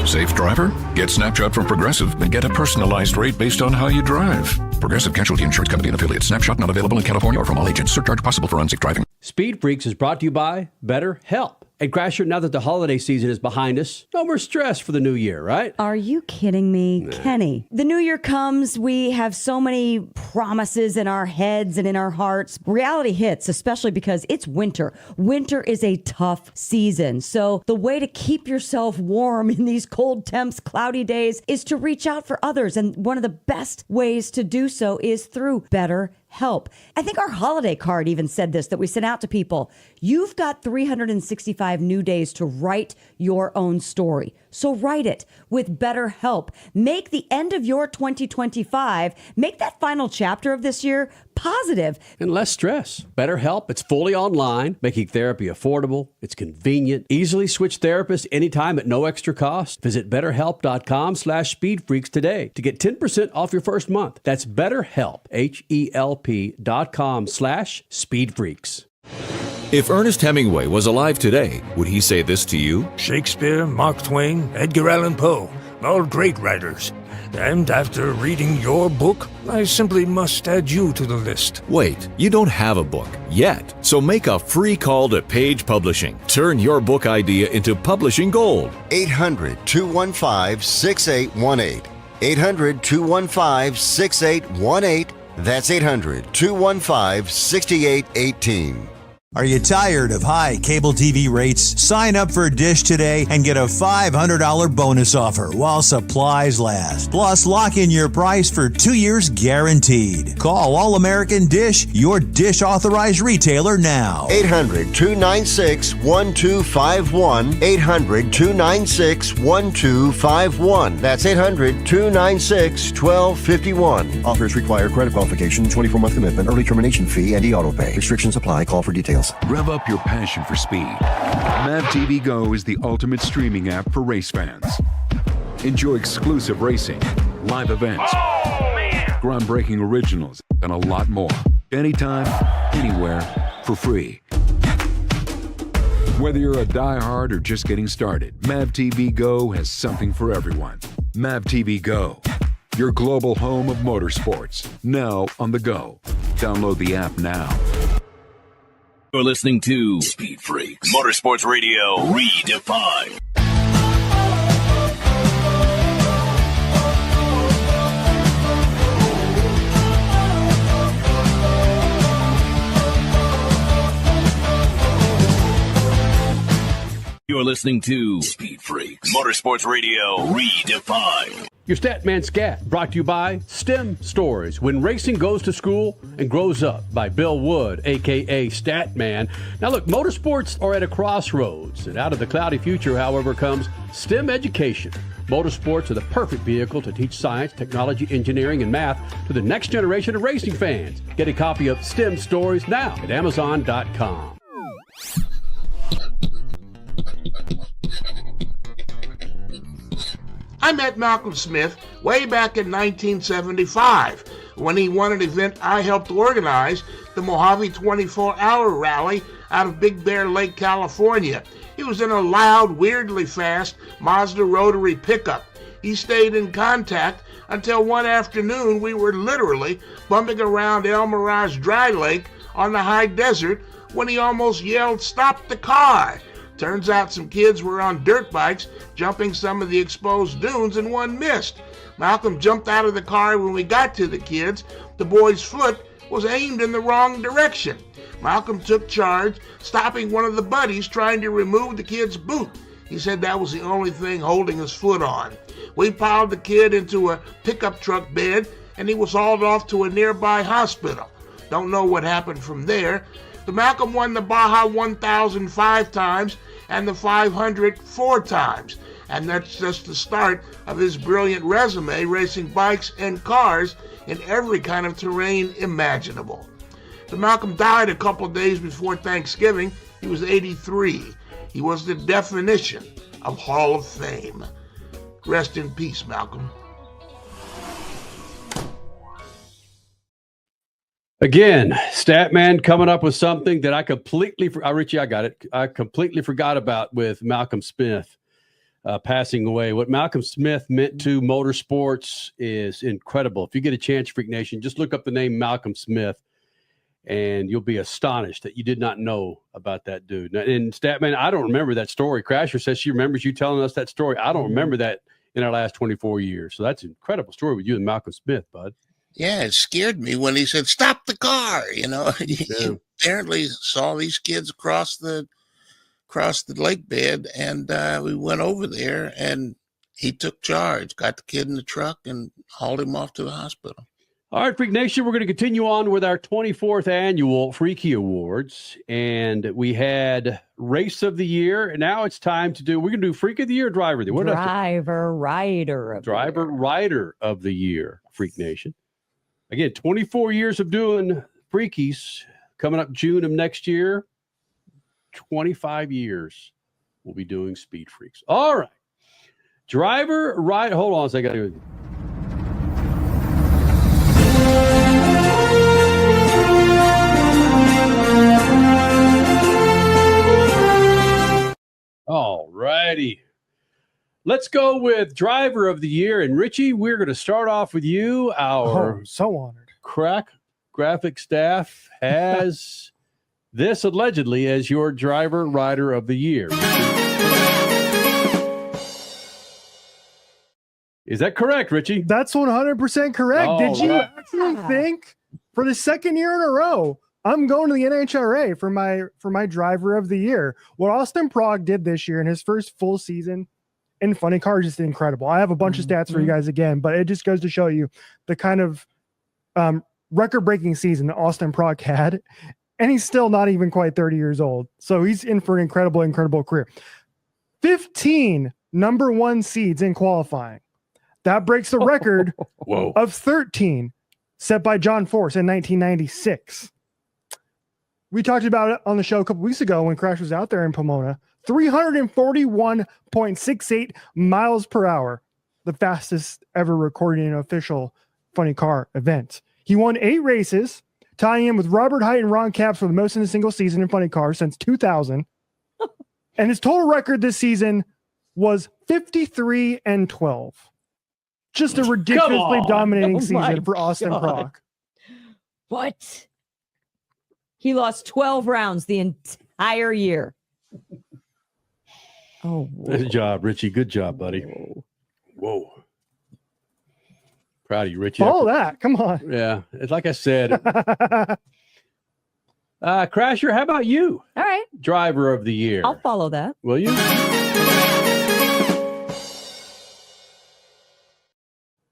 Safe driver? Get Snapshot from Progressive and get a personalized rate based on how you drive. Progressive Casualty Insurance Company and Affiliates. Snapshot not available in California or from all agents. Surcharge possible for unsafe driving. Speed Freaks is brought to you by BetterHelp. And Crasher, now that the holiday season is behind us, no more stress for the new year, right? Are you kidding me? Nah. Kenny, the new year comes. We have so many promises in our heads and in our hearts. Reality hits, especially because it's winter. Winter is a tough season. So the way to keep yourself warm in these cold temps, cloudy days is to reach out for others. And one of the best ways to do so is through BetterHelp. I think our holiday card even said this, that we sent out to people. You've got 365 new days to write your own story. So write it with BetterHelp. Make the end of your 2025, make that final chapter of this year positive. And less stress. BetterHelp, it's fully online, making therapy affordable. It's convenient. Easily switch therapists anytime at no extra cost. Visit BetterHelp.com/SpeedFreaks today to get 10% off your first month. That's BetterHelp, HELP.com/SpeedFreaks. If Ernest Hemingway was alive today, would he say this to you? Shakespeare, Mark Twain, Edgar Allan Poe, all great writers. And after reading your book, I simply must add you to the list. Wait, you don't have a book yet. So make a free call to Page Publishing. Turn your book idea into publishing gold. 800-215-6818. 800-215-6818. That's 800-215-6818. Are you tired of high cable TV rates? Sign up for Dish today and get a $500 bonus offer while supplies last. Plus, lock in your price for 2 years guaranteed. Call All American Dish, your Dish authorized retailer now. 800-296-1251. 800-296-1251. That's 800-296-1251. Offers require credit qualification, 24-month commitment, early termination fee, and e-auto pay. Restrictions apply. Call for details. Rev up your passion for speed. Mav TV Go is the ultimate streaming app for race fans. Enjoy exclusive racing, live events, groundbreaking originals, and a lot more. Anytime, anywhere, for free. Whether you're a diehard or just getting started, Mav TV Go has something for everyone. Mav TV Go, your global home of motorsports, now on the go. Download the app now. You're listening to Speed Freaks, Motorsports Radio Redefined. You're listening to Speed Freaks, Motorsports Radio Redefined. Your Statman Scat, brought to you by STEM Stories, When Racing Goes to School and Grows Up, by Bill Wood, a.k.a. Statman. Now look, motorsports are at a crossroads, and out of the cloudy future, however, comes STEM education. Motorsports are the perfect vehicle to teach science, technology, engineering, and math to the next generation of racing fans. Get a copy of STEM Stories now at Amazon.com. I met Malcolm Smith way back in 1975 when he won an event I helped organize, the Mojave 24-Hour Rally out of Big Bear Lake, California. He was in a loud, weirdly fast Mazda rotary pickup. He stayed in contact until one afternoon we were literally bumping around El Mirage Dry Lake on the high desert when he almost yelled, "Stop the car!" Turns out some kids were on dirt bikes jumping some of the exposed dunes and one missed. Malcolm jumped out of the car when we got to the kids. The boy's foot was aimed in the wrong direction. Malcolm took charge, stopping one of the buddies trying to remove the kid's boot. He said that was the only thing holding his foot on. We piled the kid into a pickup truck bed and he was hauled off to a nearby hospital. Don't know what happened from there. But Malcolm won the Baja 1000 5 times and the 500 4 times. And that's just the start of his brilliant resume, racing bikes and cars in every kind of terrain imaginable. So Malcolm died a couple days before Thanksgiving. He was 83. He was the definition of Hall of Fame. Rest in peace, Malcolm. Again, Statman coming up with something that I completely, Richie, I got it. I completely forgot about with Malcolm Smith passing away. What Malcolm Smith meant to motorsports is incredible. If you get a chance, Freak Nation, just look up the name Malcolm Smith, and you'll be astonished that you did not know about that dude. And Statman, I don't remember that story. Crasher says she remembers you telling us that story. I don't remember that in our last 24 years. So that's an incredible story with you and Malcolm Smith, bud. Yeah, it scared me when he said, "Stop the car." You know, he apparently saw these kids across the lake bed, and we went over there, and he took charge, got the kid in the truck, and hauled him off to the hospital. All right, Freak Nation, we're going to continue on with our 24th annual Freaky Awards, and we had Race of the Year, and now it's time to we're going to do Freak of the Year, Driver of the Year. Driver Rider of the Year, Freak Nation. Again, 24 years of doing Freakies, coming up June of next year, 25 years we'll be doing Speed Freaks. All right. Hold on a second. All righty. Let's go with Driver of the Year. And Richie, we're going to start off with you. Our so honored. Crack graphic staff has this allegedly as your Driver Rider of the Year. Is that correct, Richie? That's 100% correct. Did you right. actually think for the second year in a row I'm going to the NHRA for my driver of the year. What Austin Prague did this year in his first full season in funny cars is incredible. I have a bunch of stats for you guys again, but it just goes to show you the kind of record-breaking season that Austin Prague had, and he's still not even quite 30 years old. So he's in for an incredible career. 15 number one seeds in qualifying. That breaks the record of 13 set by John Force in 1996. We talked about it on the show a couple weeks ago when Crash was out there in Pomona. 341.68 miles per hour, the fastest ever recorded in an official funny car event. He won 8 races, tying in with Robert Height and Ron Capps for the most in a single season in funny cars since 2000. And his total record this season was 53-12. Just a ridiculously dominating season for Austin Prague. What? He lost 12 rounds the entire year. Oh, good job, Richie. Good job, buddy. Whoa. Proud of you, Richie. Follow that. Come on. Yeah. It's like I said. Crasher, how about you? All right. Driver of the year. I'll follow that. Will you?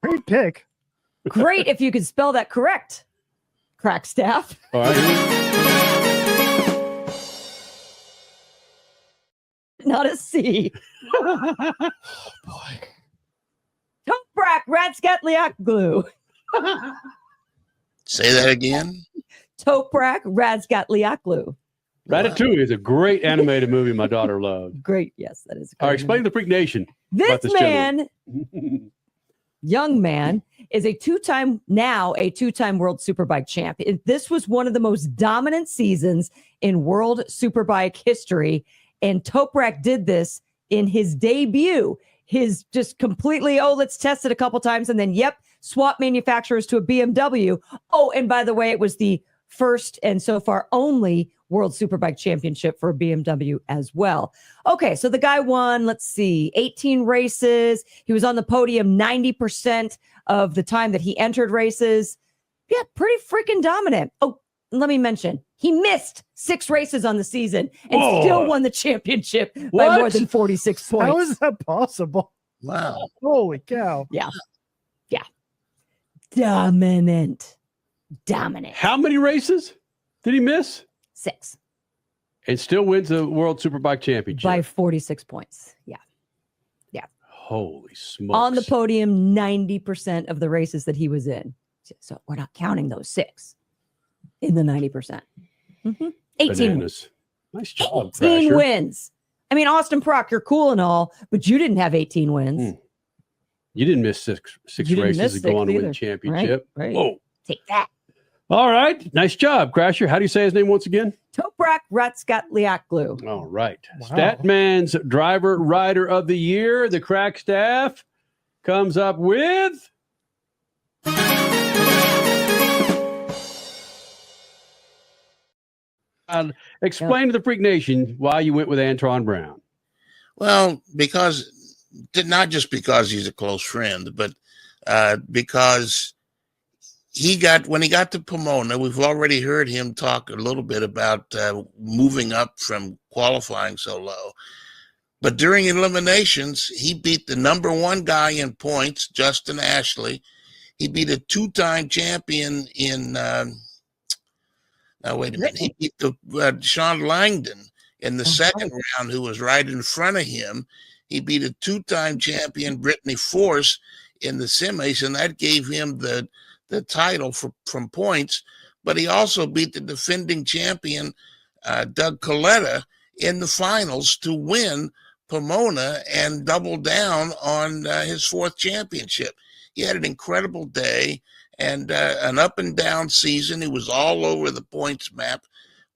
Great pick. Great if you could spell that correct. Crack staff. All right. Not a C. Oh, boy. Toprak Radsgatliaklu. Say that again. Toprak Radsgatliaklu. Ratatouille is a great animated movie my daughter loved. Great. Yes, that is. All right, explain the Freak Nation. This man, young man, is a two-time World Superbike champ. This was one of the most dominant seasons in World Superbike history. And Toprak did this in his debut. His just completely, let's test it a couple times. And then, swap manufacturers to a BMW. Oh, and by the way, it was the first and so far only World Superbike Championship for a BMW as well. Okay, so the guy won, 18 races. He was on the podium 90% of the time that he entered races. Yeah, pretty freaking dominant. Oh, let me mention, he missed 6 races on the season and still won the championship by more than 46 points. How is that possible? Wow. Holy cow. Yeah. Dominant. How many races did he miss? 6. And still wins the World Superbike Championship. By 46 points. Yeah. Holy smokes. On the podium 90% of the races that he was in. So we're not counting those 6 in the 90%. 18 Bananas. Nice job, 18 Crasher. wins. I mean, Austin Prock, you're cool and all, but you didn't have 18 wins. You didn't miss six races to go on to win the championship. Right. Whoa. Take that. All right. Nice job, Crasher. How do you say his name once again? Toprak Ratsgatliaklu. All right. Wow. Statman's Driver Rider of the Year, the Crack Staff, comes up with... explain to the Freak Nation why you went with Antron Brown. Well, not just because he's a close friend, but because when he got to Pomona, we've already heard him talk a little bit about moving up from qualifying so low. But during eliminations, he beat the number 1 guy in points, Justin Ashley. He beat a 2-time champion in now, wait a minute. He beat Sean Langdon in the second round, who was right in front of him. He beat a 2-time champion, Brittany Force, in the semis, and that gave him the title from points. But he also beat the defending champion, Doug Coletta, in the finals to win Pomona and double down on his 4th championship. He had an incredible day. And an up and down season. He was all over the points map,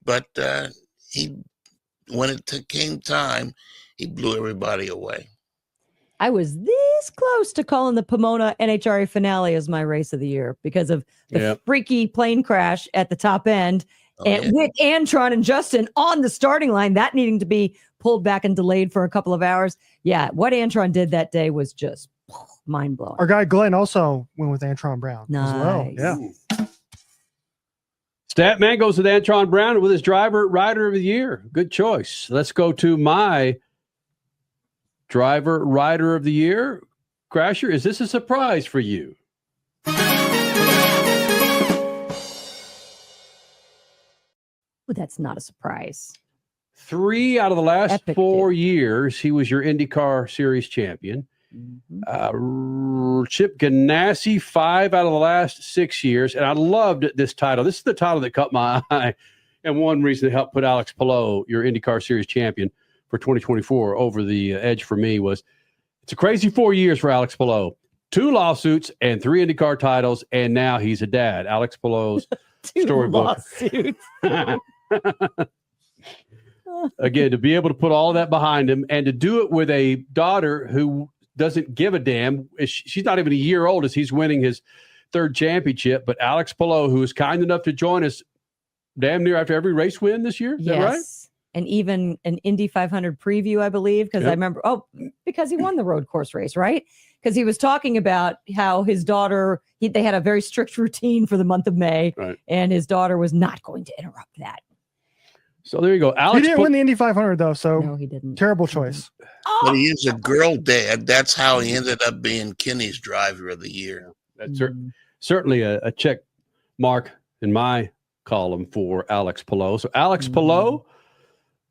but when it came time, he blew everybody away. I was this close to calling the Pomona NHRA finale as my race of the year because of the freaky plane crash at the top end, with Antron and Justin on the starting line, that needing to be pulled back and delayed for a couple of hours. Yeah, what Antron did that day was just mind blowing. Our guy Glenn also went with Antron Brown as well. Yeah. Statman goes with Antron Brown with his rider of the year. Good choice. Let's go to my driver rider of the year. Crasher, is this a surprise for you? Ooh, that's not a surprise. 3 out of the last Epic 4 years, he was your IndyCar Series champion. Chip Ganassi, 5 out of the last 6 years. And I loved this title. This is the title that caught my eye. And one reason that helped put Alex Palou, your IndyCar Series champion for 2024, over the edge for me was it's a crazy 4 years for Alex Palou. 2 lawsuits and 3 IndyCar titles. And now he's a dad. Alex Palou's storybook. Again, to be able to put all that behind him and to do it with a daughter who doesn't give a damn. She's not even a year old as he's winning his 3rd championship. But Alex Palou, who is kind enough to join us damn near after every race win this year. Is that right? And even an Indy 500 preview, I believe, because I remember, because he won the road course race, right? Because he was talking about how his daughter, they had a very strict routine for the month of May, and his daughter was not going to interrupt that. So there you go. Alex he didn't win the Indy 500, though, so no, he didn't. Terrible choice. But he is a girl dad. That's how he ended up being Kenny's driver of the year. That's certainly a check mark in my column for Alex Palou. So Alex Palou,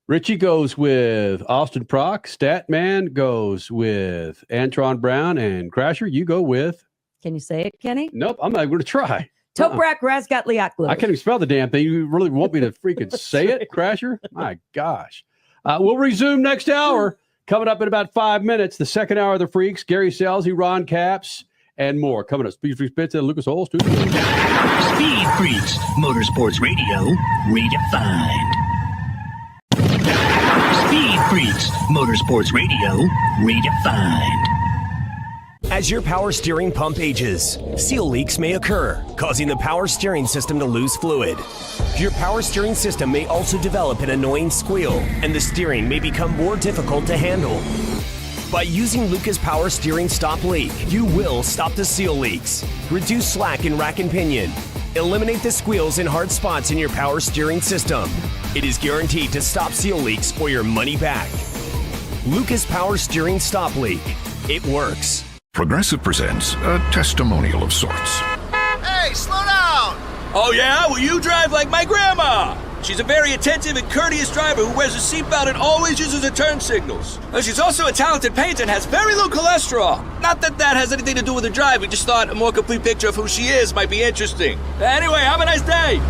Richie goes with Austin Prock. Statman goes with Antron Brown. And Crasher, you go with? Can you say it, Kenny? Nope, I'm not going to try. Toprak Razgatliaklu. I can't even spell the damn thing. You really want me to freaking say it, Crasher? My gosh. We'll resume next hour. Coming up in about 5 minutes, the second hour of the Freaks. Gary Scelzi, Ron Capps, and more. Coming up, Speed Freaks Pits at Lucas Oil Studio. Speed Freaks, Motorsports Radio, redefined. Speed Freaks, Motorsports Radio, redefined. As your power steering pump ages, seal leaks may occur, causing the power steering system to lose fluid. Your power steering system may also develop an annoying squeal, and the steering may become more difficult to handle. By using Lucas Power Steering Stop Leak, you will stop the seal leaks, reduce slack in rack and pinion, eliminate the squeals and hard spots in your power steering system. It is guaranteed to stop seal leaks or your money back. Lucas Power Steering Stop Leak. It works. Progressive presents a testimonial of sorts. Hey, slow down! Oh, yeah? Well, you drive like my grandma. She's a very attentive and courteous driver who wears a seatbelt and always uses her turn signals. She's also a talented painter and has very low cholesterol. Not that that has anything to do with her drive. We just thought a more complete picture of who she is might be interesting. Anyway, have a nice day.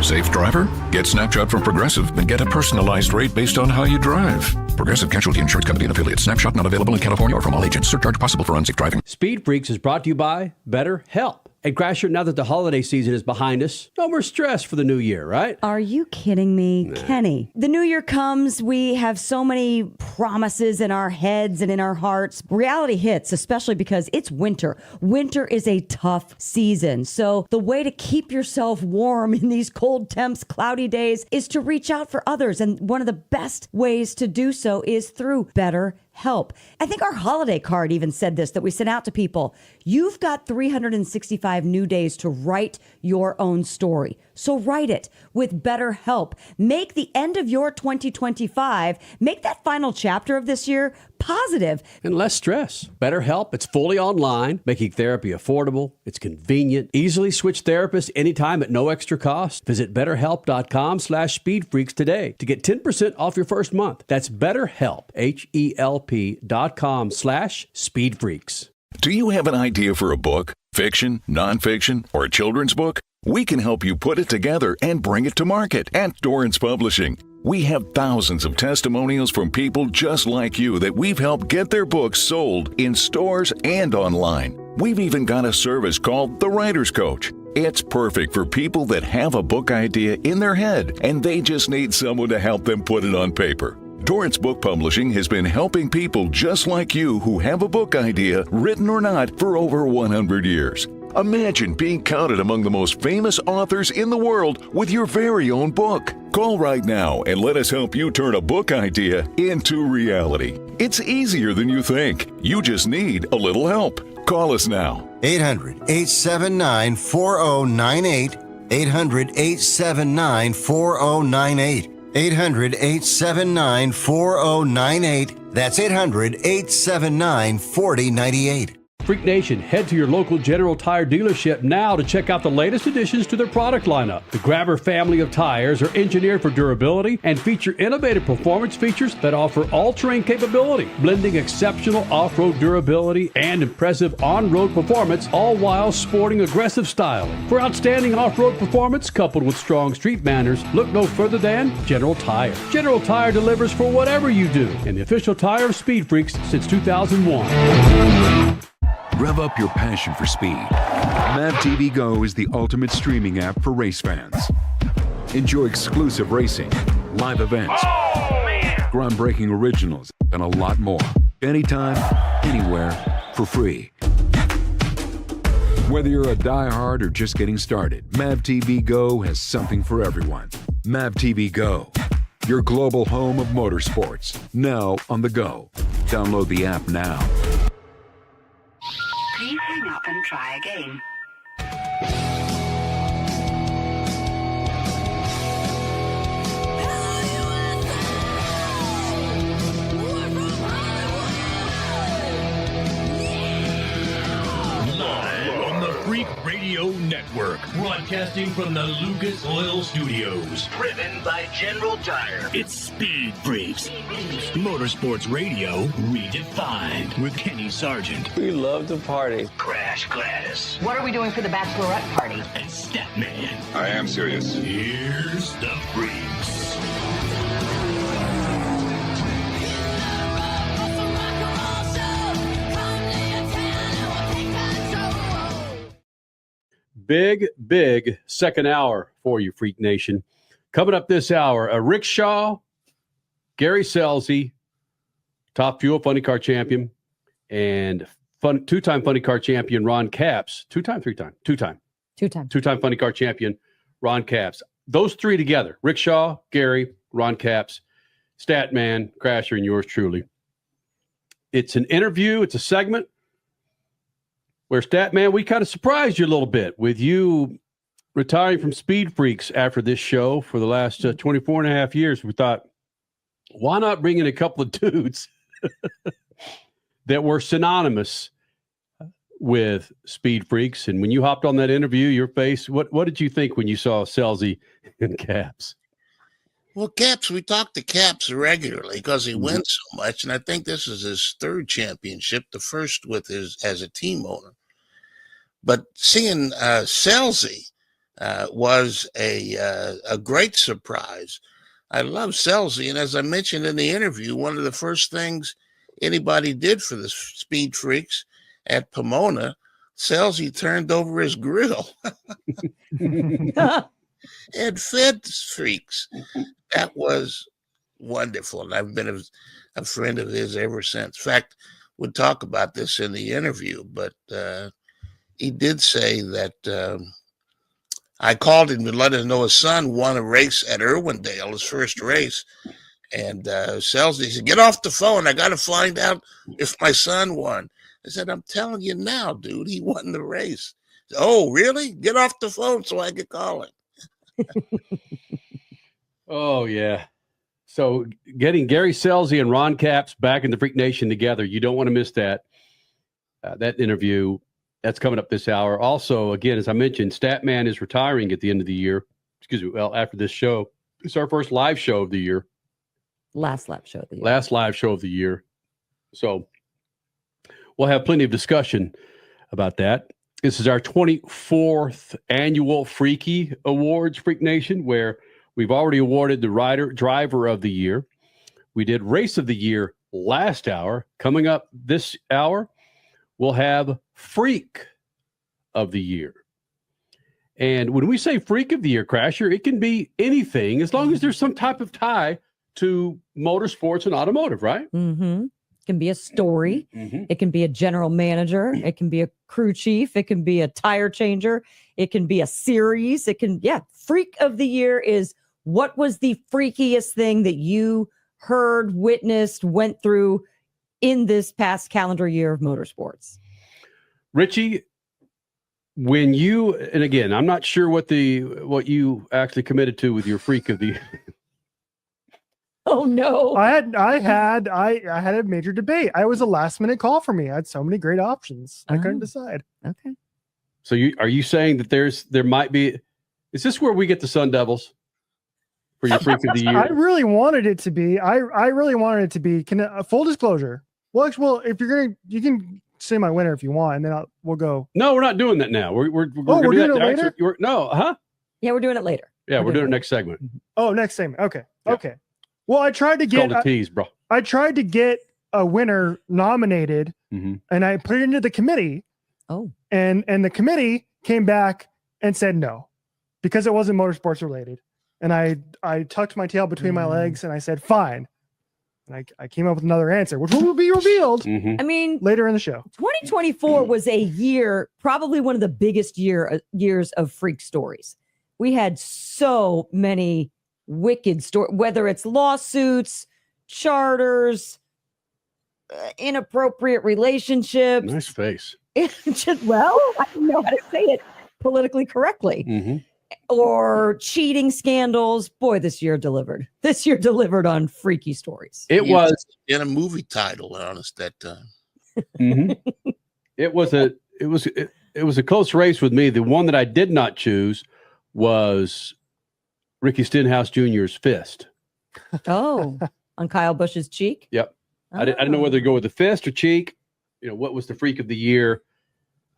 Safe driver? Get Snapshot from Progressive and get a personalized rate based on how you drive. Progressive Casualty Insurance Company and affiliates. Snapshot not available in California or from all agents. Surcharge possible for unsafe driving. Speed Freaks is brought to you by BetterHelp. And Crasher, now that the holiday season is behind us, no more stress for the new year, right? Are you kidding me, Kenny? The new year comes. We have so many promises in our heads and in our hearts. Reality hits, especially because it's winter. Winter is a tough season. So the way to keep yourself warm in these cold temps, cloudy days is to reach out for others. And one of the best ways to do so is through BetterHelp. I think our holiday card even said this, that we sent out to people. You've got 365 new days to write your own story. So write it with BetterHelp. Make the end of your 2025, make that final chapter of this year positive. And less stress. BetterHelp, it's fully online, making therapy affordable. It's convenient. Easily switch therapists anytime at no extra cost. Visit BetterHelp.com/SpeedFreaks today to get 10% off your first month. That's BetterHelp, HELP.com/SpeedFreaks. Do you have an idea for a book? Fiction, nonfiction, or a children's book? We can help you put it together and bring it to market at Dorrance Publishing. We have thousands of testimonials from people just like you that we've helped get their books sold in stores and online. We've even got a service called The Writer's Coach. It's perfect for people that have a book idea in their head and they just need someone to help them put it on paper. Dorrance Book Publishing has been helping people just like you who have a book idea, written or not, for over 100 years. Imagine being counted among the most famous authors in the world with your very own book. Call right now and let us help you turn a book idea into reality. It's easier than you think. You just need a little help. Call us now. 800-879-4098. 800-879-4098. 800-879-4098. That's 800-879-4098. Freak Nation, head to your local General Tire dealership now to check out the latest additions to their product lineup. The Grabber family of tires are engineered for durability and feature innovative performance features that offer all-terrain capability, blending exceptional off-road durability and impressive on-road performance, all while sporting aggressive styling. For outstanding off-road performance coupled with strong street manners, look no further than General Tire. General Tire delivers for whatever you do, and the official tire of Speed Freaks since 2001. Rev up your passion for speed. Mav TV Go is the ultimate streaming app for race fans. Enjoy exclusive racing, live events, groundbreaking originals, and a lot more. Anytime, anywhere, for free. Whether you're a diehard or just getting started, Mav TV Go has something for everyone. Mav TV Go, your global home of motorsports, now on the go. Download the app now. Please hang up and try again. Live on the Freak Radio Network, broadcasting from the Lucas Oil Studios. Driven by General Tire. It's Speed Freaks. Motorsports Radio redefined with Kenny Sargent. We love to party. Crash Gladys. What are we doing for the bachelorette party? And Statman. I am serious. Here's the Freaks. Big second hour for you, Freak Nation. Coming up this hour, Rick Shaw, Gary Scelzi, Top Fuel Funny Car Champion, and two-time Funny Car Champion Ron Capps. Two-time Funny Car Champion Ron Capps. Those three together, Rick Shaw, Gary, Ron Capps, Statman, Crasher, and yours truly. It's an interview. It's a segment where, Statman, we kind of surprised you a little bit with you retiring from Speed Freaks after this show for the last 24 and a half years. We thought, why not bring in a couple of dudes that were synonymous with Speed Freaks? And when you hopped on that interview, your face, what did you think when you saw Scelzi and Capps? Well, Capps, we talk to Capps regularly because he wins so much, and I think this is his third championship, the first with his as a team owner. But seeing Scelzi was a great surprise. I love Scelzi, and as I mentioned in the interview, one of the first things anybody did for the Speed Freaks at Pomona, Scelzi turned over his grill and fed Freaks. That was wonderful, and I've been a friend of his ever since. In fact, we'll talk about this in the interview, but he did say that I called him to let him know his son won a race at Irwindale, his first race. And Scelzi said, "Get off the phone. I got to find out if my son won." I said, "I'm telling you now, dude, he won the race." Said, "Oh, really? Get off the phone so I can call him." Oh, yeah. So getting Gary Scelzi and Ron Capps back in the Freak Nation together, you don't want to miss that. That interview, that's coming up this hour. Also, again, as I mentioned, Statman is retiring at the end of the year. After this show. It's our first live show of the year. Last live show of the year. Last live show of the year. So we'll have plenty of discussion about that. This is our 24th annual Freaky Awards, Freak Nation, where we've already awarded the driver of the year. We did race of the year last hour. Coming up this hour, we'll have Freak of the year. And when we say Freak of the Year, Crasher, it can be anything as long as there's some type of tie to motorsports and automotive, right? Mm-hmm. It can be a story. Mm-hmm. It can be a general manager. It can be a crew chief. It can be a tire changer. It can be a series. Freak of the Year is what was the freakiest thing that you heard, witnessed, went through in this past calendar year of motorsports? Richie, when you, and again, I'm not sure what you actually committed to with your freak of the. Oh no! I had a major debate. I was a last minute call for me. I had so many great options. I couldn't decide. Okay. So are you saying that there might be? Is this where we get the Sun Devils for your freak of the year? I really wanted it to be. I really wanted it to be. Full disclosure. Well, if you're gonna, you can say my winner if you want, and then we'll go. No, we're not doing that now. We're doing it later. Yeah, we're doing it later. Yeah, we're doing it next segment. Oh, next segment. Okay. Yeah. Okay. Well, I tried to get a tease, bro. I tried to get a winner nominated, and I put it into the committee. Oh. And the committee came back and said no, because it wasn't motorsports related. And I tucked my tail between my legs and I said fine. And I came up with another answer, which will be revealed. I mean, later in the show. 2024 was a year, probably one of the biggest years of freak stories. We had so many wicked stories, whether it's lawsuits, charters, inappropriate relationships. Nice face. Well, I don't know how to say it politically correctly. Or cheating scandals. Boy, this year delivered. This year delivered on freaky stories. It was in a movie title, honest, that time. It was a close race with me. The one that I did not choose was Ricky Stenhouse Jr.'s fist. Oh, on Kyle Busch's cheek? Yep. I didn't know whether to go with the fist or cheek. What was the freak of the year?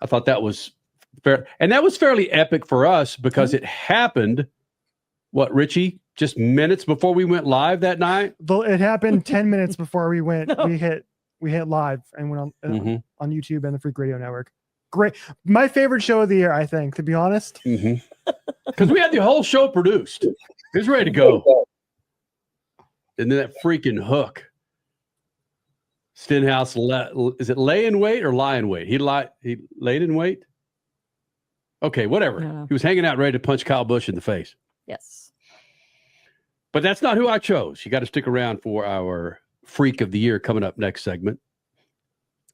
I thought that was fair. And that was fairly epic for us because it happened, Richie, just minutes before we went live that night? It happened 10 minutes before we went. No. We hit live and went on YouTube and the Freak Radio Network. Great. My favorite show of the year, I think, to be honest. Because we had the whole show produced. It was ready to go. And then that freaking hook. Stenhouse, is it lay in wait or lie in wait? He laid in wait? Okay, whatever. He was hanging out ready to punch Kyle Busch in the face. Yes. But that's not who I chose. You got to stick around for our Freak of the Year coming up next segment.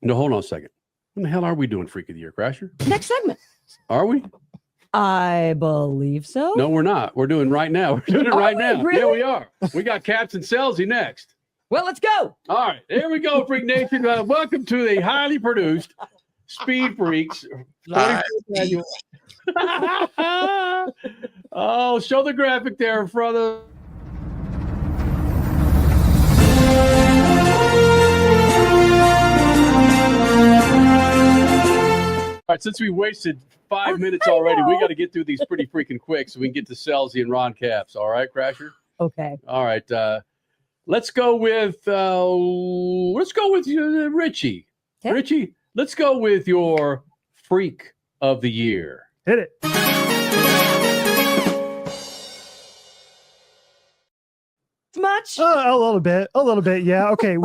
No, hold on a second. When the hell are we doing Freak of the Year, Crasher? Next segment. Are we? I believe so. No, we're not. We're doing right now. We're doing it right now. Really? Yeah, we are. We got Captain Scelzi next. Well, let's go. All right. There we go, Freak Nation. Welcome to the highly produced Speed Freaks. Oh, show the graphic there in front of. All right, since we wasted 5 minutes already, we got to get through these pretty freaking quick so we can get to Scelzi and Ron Capps. All right, Crasher? Okay. All right. Let's go with Richie. Okay. Richie, let's go with your Freak of the Year. Hit it. Much? A little bit. Yeah. Okay.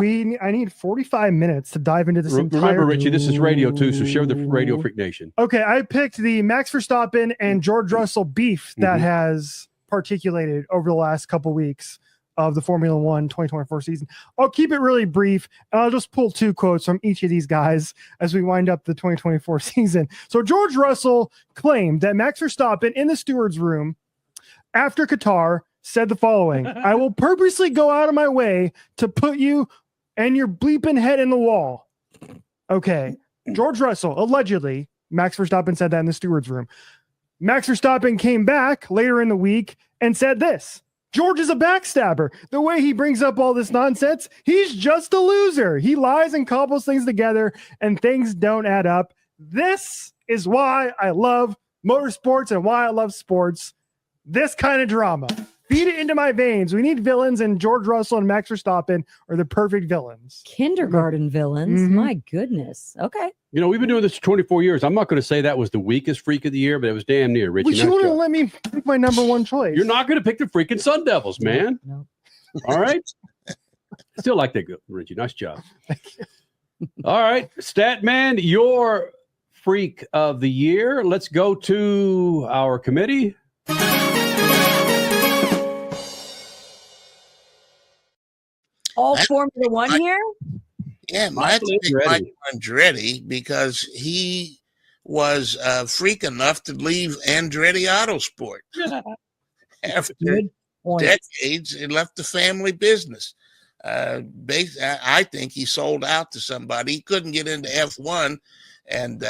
I need 45 minutes to dive into this. Remember, Richie, this is radio too, so share the Radio Freak Nation. Okay. I picked the Max Verstappen and George Russell beef that has particulated over the last couple weeks of the Formula One 2024 season. I'll keep it really brief, and I'll just pull two quotes from each of these guys as we wind up the 2024 season. So George Russell claimed that Max Verstappen in the steward's room after Qatar said the following: "I will purposely go out of my way to put you and your bleeping head in the wall." Okay. George Russell, allegedly, Max Verstappen said that in the steward's room. Max Verstappen came back later in the week and said this: "George is a backstabber. The way he brings up all this nonsense, he's just a loser. He lies and cobbles things together and things don't add up. This is why I love motorsports and why I love sports. This kind of drama. Feed it into my veins. We need villains, and George Russell and Max Verstappen are the perfect villains." Kindergarten villains. My goodness. Okay. We've been doing this for 24 years. I'm not going to say that was the weakest Freak of the Year, but it was damn near, Richie. Well, you wouldn't let me pick my number one choice. You're not going to pick the freaking Sun Devils, man. No. All right. Still like that, Richie. Nice job. All right. Statman, your Freak of the Year. Let's go to our committee. All Formula One here? Yeah, Mike Andretti, because he was freak enough to leave Andretti Autosport. After decades, he left the family business. I think he sold out to somebody. He couldn't get into F1, and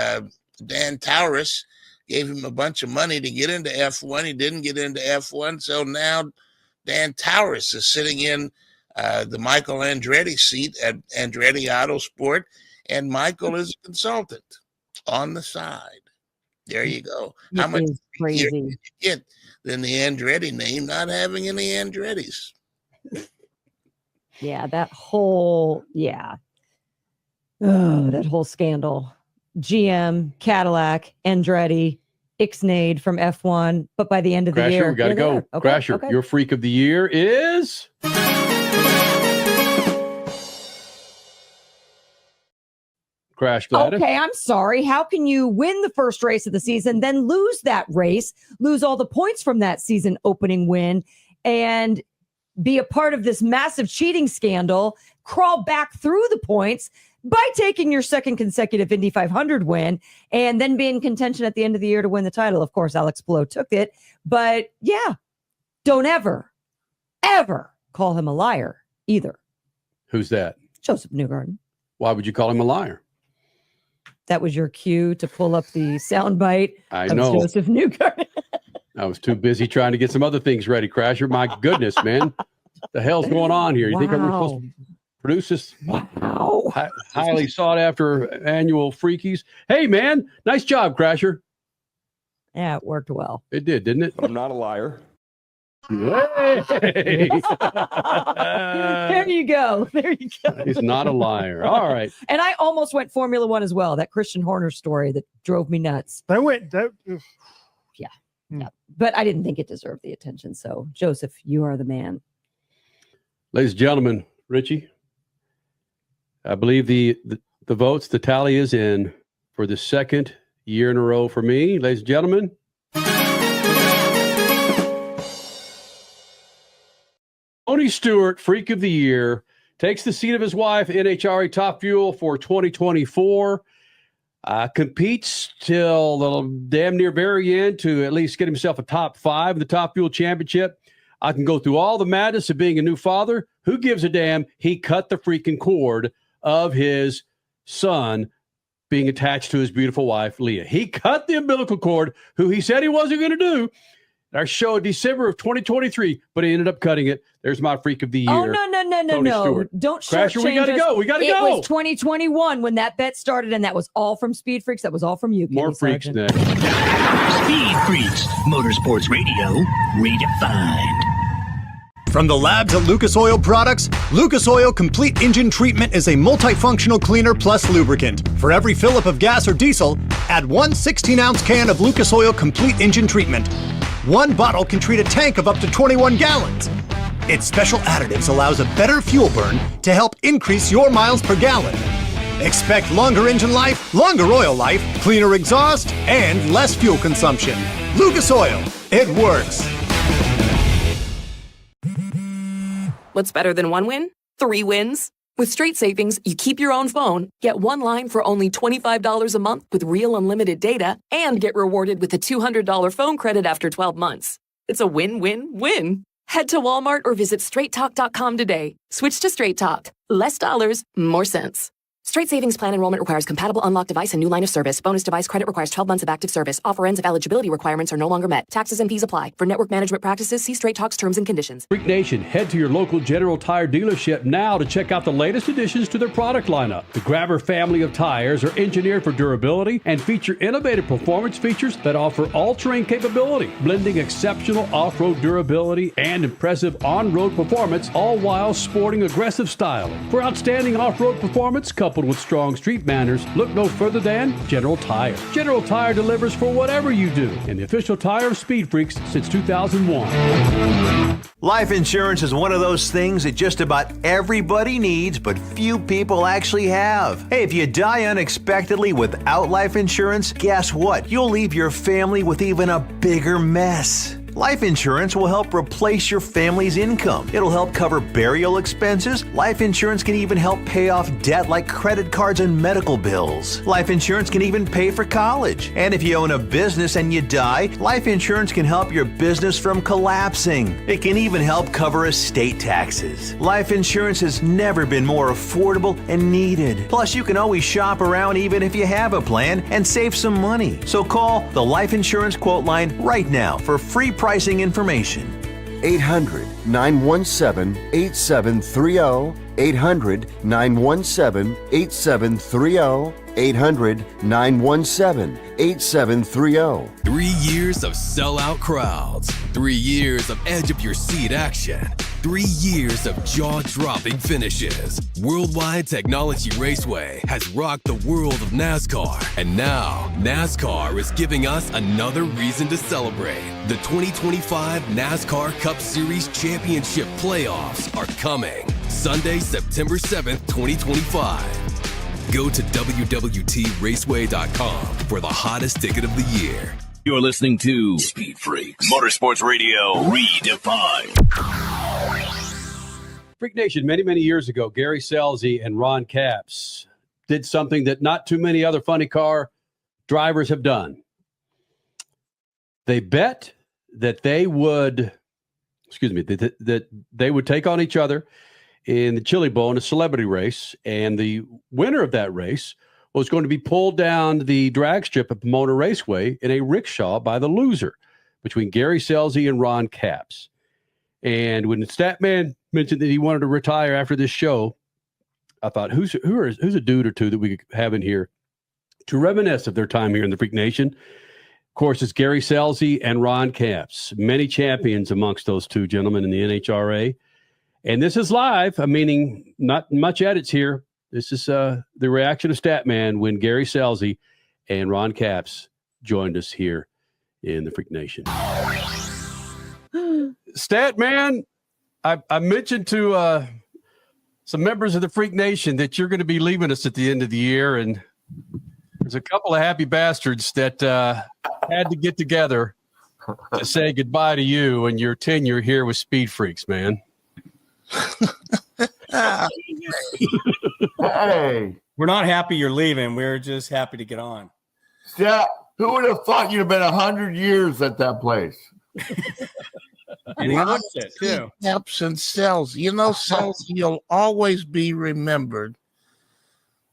Dan Taurus gave him a bunch of money to get into F1. He didn't get into F1, so now Dan Taurus is sitting in the Michael Andretti seat at Andretti Autosport, and Michael is a consultant on the side. There you go. How much easier did you get than the Andretti name not having any Andrettis? Yeah, that whole that whole scandal. GM, Cadillac, Andretti, Ixnade from F1, but by the end of the year, we got to go. Okay, Crasher, your freak of the year is Crash Gladys. Okay, I'm sorry. How can you win the first race of the season, then lose that race, lose all the points from that season opening win, and be a part of this massive cheating scandal, crawl back through the points by taking your second consecutive Indy 500 win, and then be in contention at the end of the year to win the title? Of course, Alex Blow took it, but yeah, don't ever call him a liar either. Who's that? Joseph Newgarden. Why would you call him a liar? That was your cue to pull up the soundbite of know. Joseph Newgarden. I was too busy trying to get some other things ready, Crasher. My goodness, man. What the hell's going on here? You think I'm supposed to produce this highly sought after annual Freakies? Hey, man, nice job, Crasher. Yeah, it worked well. It did, didn't it? I'm not a liar. Hey! There you go. He's not a liar. All right. And I almost went Formula One as well. That Christian Horner story that drove me nuts. Yeah. But I didn't think it deserved the attention. So, Joseph, you are the man. Ladies and gentlemen, Richie, I believe the votes, the tally is in for the second year in a row for me. Ladies and gentlemen, Tony Stewart, Freak of the Year, takes the seat of his wife, NHRA Top Fuel for 2024. Competes till the damn near very end to at least get himself a top 5 in the Top Fuel Championship. I can go through all the madness of being a new father. Who gives a damn? He cut the freaking cord of his son being attached to his beautiful wife, Leah. He cut the umbilical cord, who he said he wasn't going to do. Our show in December of 2023, but he ended up cutting it. There's my Freak of the Year. Oh, no. Stewart. Don't Crasher, we got to go. It was 2021 when that bet started, and that was all from Speed Freaks. That was all from you, More Kenny freaks Sargent. Speed Freaks, Motorsports Radio, redefined. From the labs at Lucas Oil Products, Lucas Oil Complete Engine Treatment is a multifunctional cleaner plus lubricant. For every fill-up of gas or diesel, add one 16-ounce can of Lucas Oil Complete Engine Treatment. One bottle can treat a tank of up to 21 gallons. Its special additives allows a better fuel burn to help increase your miles per gallon. Expect longer engine life, longer oil life, cleaner exhaust, and less fuel consumption. Lucas Oil, it works. What's better than one win? 3 wins. With Straight Savings, you keep your own phone, get one line for only $25 a month with real unlimited data, and get rewarded with a $200 phone credit after 12 months. It's a win-win-win. Head to Walmart or visit straighttalk.com today. Switch to Straight Talk. Less dollars, more sense. Straight Savings Plan enrollment requires compatible unlocked device and new line of service. Bonus device credit requires 12 months of active service. Offer ends if eligibility requirements are no longer met. Taxes and fees apply. For network management practices, see Straight Talk's terms and conditions. Freak Nation, head to your local General Tire dealership now to check out the latest additions to their product lineup. The Grabber family of tires are engineered for durability and feature innovative performance features that offer all-terrain capability, blending exceptional off-road durability and impressive on-road performance, all while sporting aggressive styling. For outstanding off-road performance coupled with strong street manners, look no further than General Tire. General Tire delivers for whatever you do, and the official tire of Speed Freaks since 2001. Life insurance is one of those things that just about everybody needs, but few people actually have. Hey, if you die unexpectedly without life insurance, guess what? You'll leave your family with even a bigger mess. Life insurance will help replace your family's income. It'll help cover burial expenses. Life insurance can even help pay off debt like credit cards and medical bills. Life insurance can even pay for college. And if you own a business and you die, life insurance can help your business from collapsing. It can even help cover estate taxes. Life insurance has never been more affordable and needed. Plus, you can always shop around even if you have a plan and save some money. So call the Life Insurance Quote Line right now for free pricing information. 800-917-8730. 800-917-8730. 800-917-8730. 3 years of sellout crowds. 3 years of edge of your seat action. 3 years of jaw-dropping finishes. Worldwide Technology Raceway has rocked the world of NASCAR. And now, NASCAR is giving us another reason to celebrate. The 2025 NASCAR Cup Series Championship playoffs are coming. Sunday, September 7th, 2025. Go to www.raceway.com for the hottest ticket of the year. You're listening to Speed Freaks, Motorsports Radio Redefined. Freak Nation, many, many years ago, Gary Scelzi and Ron Capps did something that not too many other funny car drivers have done. They bet that they would, that they would take on each other in the Chili Bowl in a celebrity race, and the winner of that race was going to be pulled down the drag strip at Pomona Raceway in a rickshaw by the loser between Gary Scelzi and Ron Capps. And when Statman mentioned that he wanted to retire after this show, I thought, who's a dude or two that we could have in here to reminisce of their time here in the Freak Nation? Of course, it's Gary Scelzi and Ron Capps, many champions amongst those two gentlemen in the NHRA. And this is live, meaning not much edits here. This is the reaction of Statman when Gary Scelzi and Ron Capps joined us here in the Freak Nation. Statman, I mentioned to some members of the Freak Nation that you're going to be leaving us at the end of the year, and there's a couple of happy bastards that had to get together to say goodbye to you and your tenure here with Speed Freaks, man. Hey, we're not happy you're leaving. We're just happy to get on. Yeah, who would have thought you'd have been 100 years at that place? And he loves it too. Capps and Scelzi. You know, Scelzi, you'll always be remembered.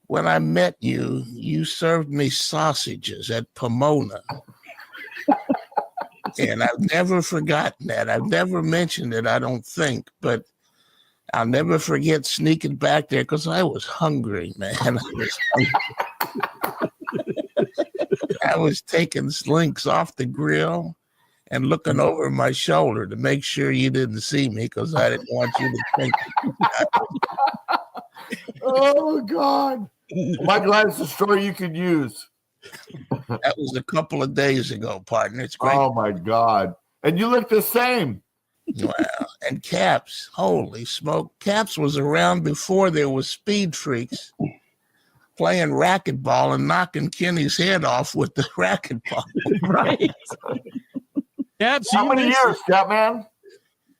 When I met you, you served me sausages at Pomona. And I've never forgotten that. I've never mentioned it, I don't think, but I'll never forget sneaking back there because I was hungry, man. I was taking slinks off the grill and looking over my shoulder to make sure you didn't see me because I didn't want you to think. Oh, God. Michael, that's a story you could use. That was a couple of days ago, partner. It's great. Oh, my God. And you look the same. Wow. And Capps, holy smoke. Capps was around before there was Speed Freaks, playing racquetball and knocking Kenny's head off with the racquetball. Right. Capps, how many years, Capman?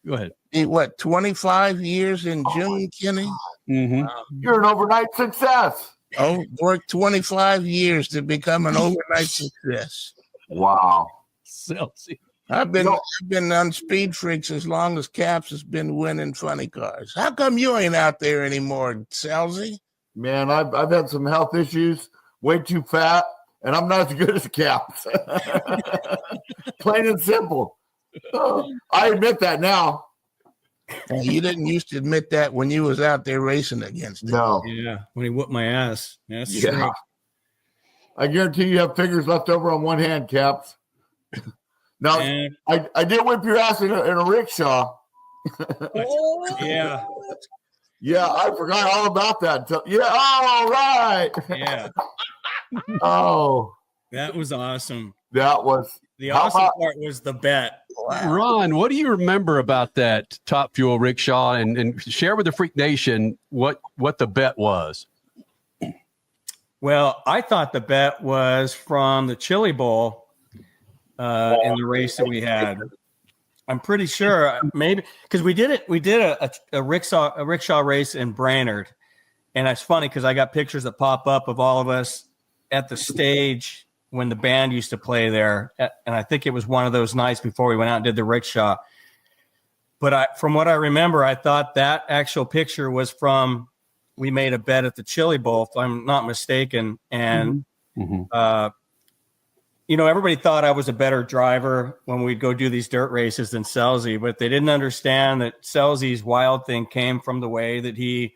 Go ahead. What, 25 years in June, Kenny? Mm-hmm. You're an overnight success. Oh, worked 25 years to become an overnight success. Wow. Scelzi. I've been on Speed Freaks as long as Capps has been winning funny cars. How come you ain't out there anymore, Scelzi? Man, I've had some health issues, way too fat, and I'm not as good as Capps. Plain and simple. I admit that now. You didn't used to admit that when you was out there racing against him. No. Yeah, when he whooped my ass. That's Yeah. true. I guarantee you have fingers left over on one hand, Capps. Now, I did whip your ass in a rickshaw. Yeah. Yeah, I forgot all about that. All right. Yeah. Oh. That was awesome. That was. The awesome part was the bet. Wow. Ron, what do you remember about that Top Fuel rickshaw, and share with the Freak Nation what the bet was? Well, I thought the bet was from the Chili Bowl in the race that we had. I'm pretty sure maybe because we did a rickshaw race in Brainerd, and it's funny because I got pictures that pop up of all of us at the stage when the band used to play there, and I think it was one of those nights before we went out and did the rickshaw. But from what I remember, I thought that actual picture was from we made a bet at the Chili Bowl, if I'm not mistaken, and everybody thought I was a better driver when we'd go do these dirt races than Scelzi, but they didn't understand that Scelzi's wild thing came from the way that he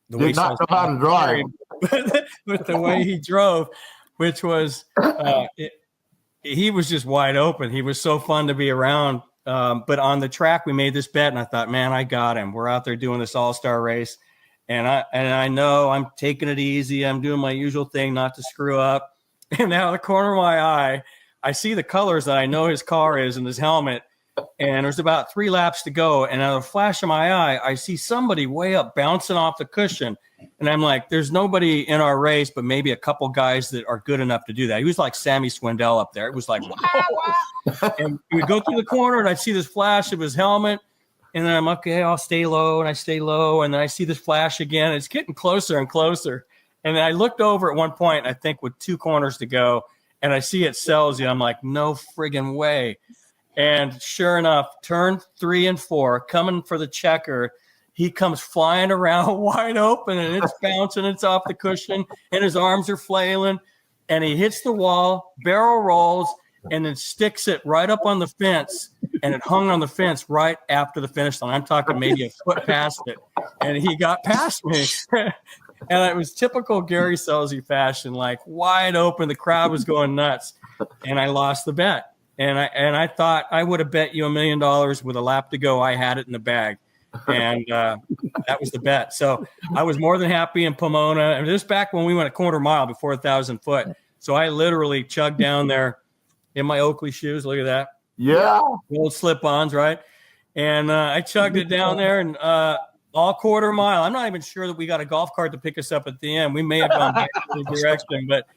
did not know how to drive, with the way he drove, which was he was just wide open. He was so fun to be around. But on the track, we made this bet, and I thought, man, I got him. We're out there doing this all-star race, and I know I'm taking it easy. I'm doing my usual thing not to screw up. And out of the corner of my eye, I see the colors that I know his car is and his helmet. And there's about 3 laps to go. And out of the flash of my eye, I see somebody way up bouncing off the cushion. And I'm like, there's nobody in our race, but maybe a couple guys that are good enough to do that. He was like Sammy Swindell up there. It was like, wow. And we go through the corner, and I see this flash of his helmet. And then I'm, okay, I'll stay low. And I stay low. And then I see this flash again. It's getting closer and closer. And then I looked over at one point, I think with 2 corners to go, and I see it Scelzi. I'm like, no friggin' way. And sure enough, turn 3 and 4, coming for the checker, he comes flying around wide open, and it's bouncing, it's off the cushion, and his arms are flailing, and he hits the wall, barrel rolls, and then sticks it right up on the fence, and it hung on the fence right after the finish line. I'm talking maybe a foot past it, and he got past me. And it was typical Gary Scelzi fashion, like wide open. The crowd was going nuts, and I lost the bet. And I thought I would have bet you $1 million with a lap to go. I had it in the bag, and that was the bet. So I was more than happy in Pomona. And this back when we went a quarter mile before 1,000 foot. So I literally chugged down there in my Oakley shoes. Look at that. Yeah, old slip-ons, right? And I chugged it down there, and all quarter mile. I'm not even sure that we got a golf cart to pick us up at the end. We may have gone back in the direction, but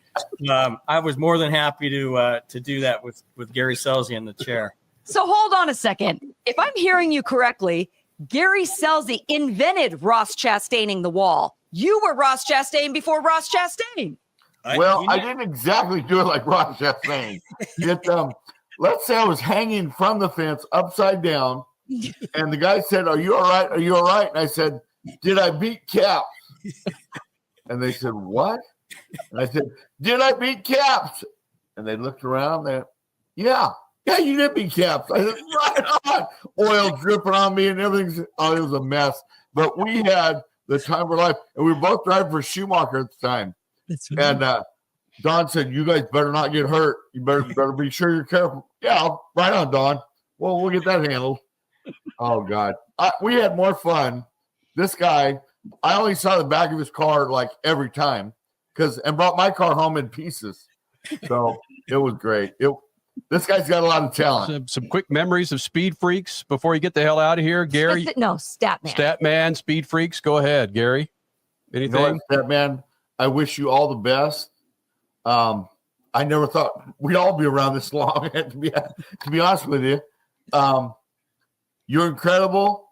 I was more than happy to do that with Gary Scelzi in the chair. So hold on a second. If I'm hearing you correctly, Gary Scelzi invented Ross Chastaining the wall. You were Ross Chastain before Ross Chastain. I didn't exactly do it like Ross Chastain. Let's say I was hanging from the fence upside down. And the guy said, "Are you all right? Are you all right?" And I said, "Did I beat Cap?" And they said, "What?" And I said, "Did I beat Caps?" And they looked around. Yeah, you did beat Caps. I said, "Right on." Oil dripping on me and everything. Oh, it was a mess. But we had the time of our life, and we were both driving for Schumacher at the time. That's right. And Don said, "You guys better not get hurt. You better be sure you're careful." Yeah, right on, Don. Well, we'll get that handled. Oh, God. We had more fun. This guy, I only saw the back of his car like every time and brought my car home in pieces. So it was great. This guy's got a lot of talent. Some quick memories of Speed Freaks before you get the hell out of here, Gary. No, Statman. Statman, Speed Freaks. Go ahead, Gary. Anything? You know what, Statman, I wish you all the best. I never thought we'd all be around this long, to be honest with you. You're incredible,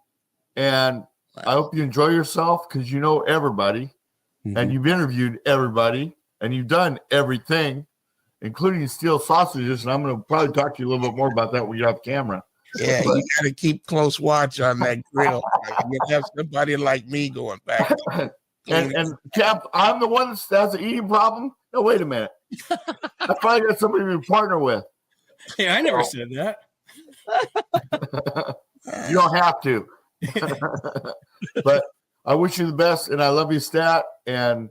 and I hope you enjoy yourself because you know everybody, and you've interviewed everybody, and you've done everything, including steel sausages, and I'm going to probably talk to you a little bit more about that when you're off camera. Yeah, you got to keep close watch on that grill. You have somebody like me going back. And Cap, I'm the one that has an eating problem? No, wait a minute. I probably got somebody to partner with. Yeah, I never said that. You don't have to. But I wish you the best, and I love you, Stat. And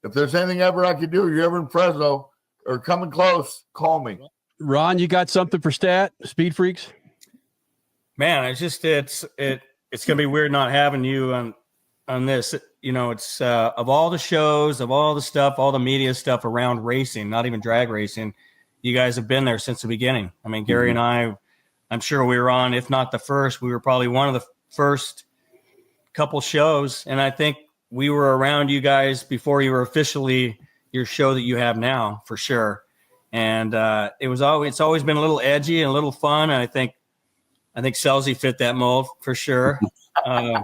if there's anything ever I can do, you're ever in Fresno or coming close, call me. Ron, you got something for Stat, Speed Freaks? Man, it's going to be weird not having you on this. It's of all the shows, of all the stuff, all the media stuff around racing, not even drag racing, you guys have been there since the beginning. I mean, Gary and I'm sure we were on, if not the first, we were probably one of the first couple shows. And I think we were around you guys before you were officially your show that you have now, for sure. And it's always been a little edgy and a little fun. And I think I think Scelzi fit that mold for sure. But,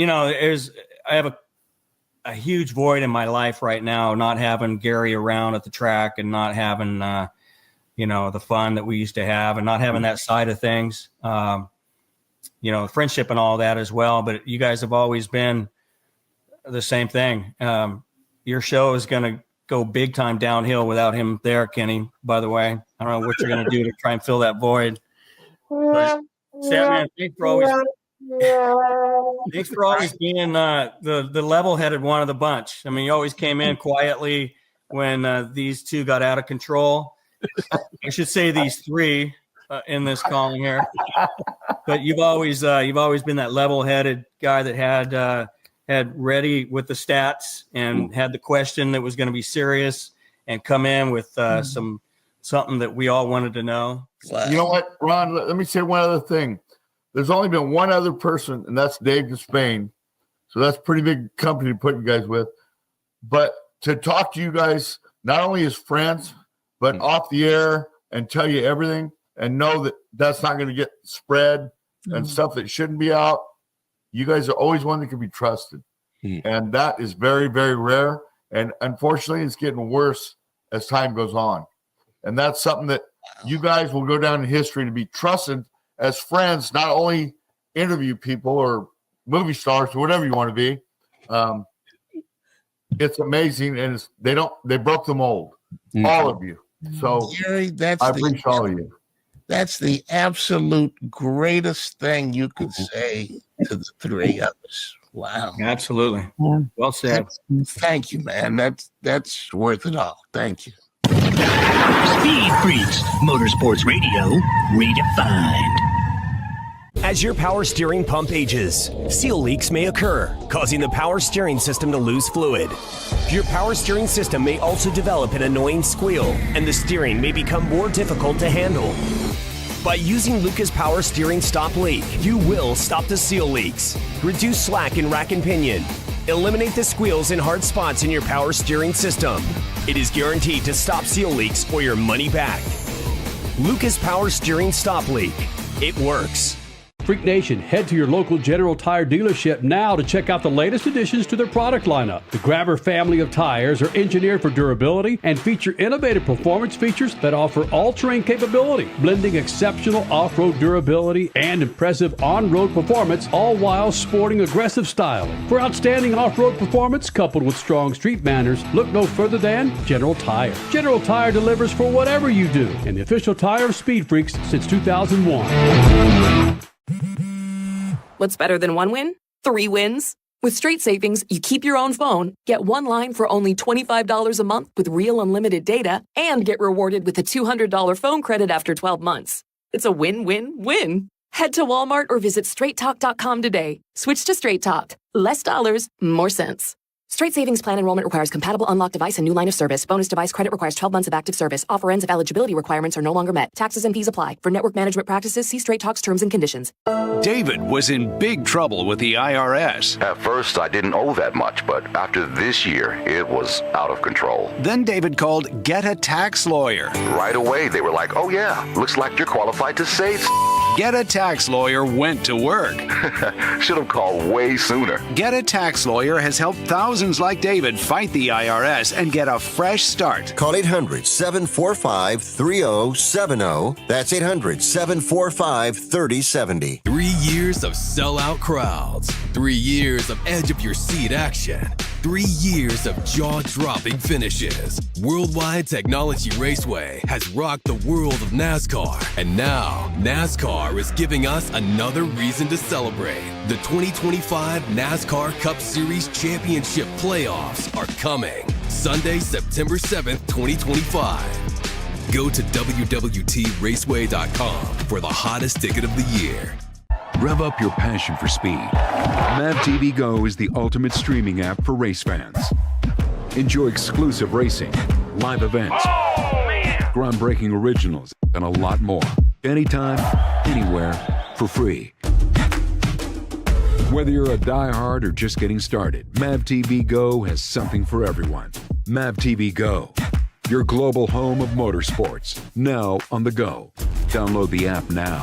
I have a huge void in my life right now, not having Gary around at the track and not having, the fun that we used to have and not having that side of things, friendship and all that as well. But you guys have always been the same thing. Your show is going to go big time downhill without him there, Kenny, by the way. I don't know what you're going to do to try and fill that void. But, Statman, thanks for always being the level-headed one of the bunch. I mean, you always came in quietly when these two got out of control. I should say these three in this calling here. But you've always been that level-headed guy that had ready with the stats and had the question that was going to be serious and come in with something that we all wanted to know. You know what, Ron? Let me say one other thing. There's only been one other person, and that's Dave Despain. So that's a pretty big company to put you guys with. But to talk to you guys, not only as friends, but off the air and tell you everything and know that that's not going to get spread and stuff that shouldn't be out. You guys are always one that can be trusted. And that is very, very rare. And unfortunately, it's getting worse as time goes on. And that's something that you guys will go down in history to be trusted as friends, not only interview people or movie stars or whatever you want to be. It's amazing. And they broke the mold, all of you. So Gary, I appreciate all of you. That's the absolute greatest thing you could say to the three of us. Wow. Absolutely. Well said. Thank you, man. That's worth it all. Thank you. Speed Freaks, Motorsports Radio, redefined. As your power steering pump ages, seal leaks may occur, causing the power steering system to lose fluid. Your power steering system may also develop an annoying squeal, and the steering may become more difficult to handle. By using Lucas Power Steering Stop Leak, you will stop the seal leaks, reduce slack in rack and pinion, eliminate the squeals and hard spots in your power steering system. It is guaranteed to stop seal leaks or your money back. Lucas Power Steering Stop Leak. It works. Freak Nation, head to your local General Tire dealership now to check out the latest additions to their product lineup. The Grabber family of tires are engineered for durability and feature innovative performance features that offer all-terrain capability, blending exceptional off-road durability and impressive on-road performance, all while sporting aggressive styling. For outstanding off-road performance coupled with strong street manners, look no further than General Tire. General Tire delivers for whatever you do, and the official tire of Speed Freaks since 2001. What's better than one win? 3 wins. With Straight Savings, you keep your own phone, get one line for only $25 a month with real unlimited data, and get rewarded with a $200 phone credit after 12 months. It's a win-win-win. Head to Walmart or visit straighttalk.com today. Switch to Straight Talk. Less dollars, more sense. Straight Savings Plan enrollment requires compatible unlocked device and new line of service. Bonus device credit requires 12 months of active service. Offer ends if eligibility requirements are no longer met. Taxes and fees apply. For network management practices, see Straight Talk's terms and conditions. David was in big trouble with the IRS. At first, I didn't owe that much, but after this year, it was out of control. Then David called Get a Tax Lawyer. Right away, they were like, oh yeah, looks like you're qualified to say Get a Tax Lawyer went to work. Should have called way sooner. Get a Tax Lawyer has helped thousands like David fight the IRS and get a fresh start. Call 800-745-3070. That's 800-745-3070. 3 years of sellout crowds. 3 years of edge-of-your-seat action. 3 years of jaw-dropping finishes. Worldwide Technology Raceway has rocked the world of NASCAR. And now, NASCAR is giving us another reason to celebrate. The 2025 NASCAR Cup Series Championship playoffs are coming. Sunday, September 7th, 2025. Go to www.raceway.com for the hottest ticket of the year. Rev up your passion for speed. MAVTV Go is the ultimate streaming app for race fans. Enjoy exclusive racing, live events, groundbreaking originals, and a lot more. Anytime, anywhere, for free. Whether you're a diehard or just getting started, MAVTV Go has something for everyone. MAVTV Go, your global home of motorsports, now on the go. Download the app now.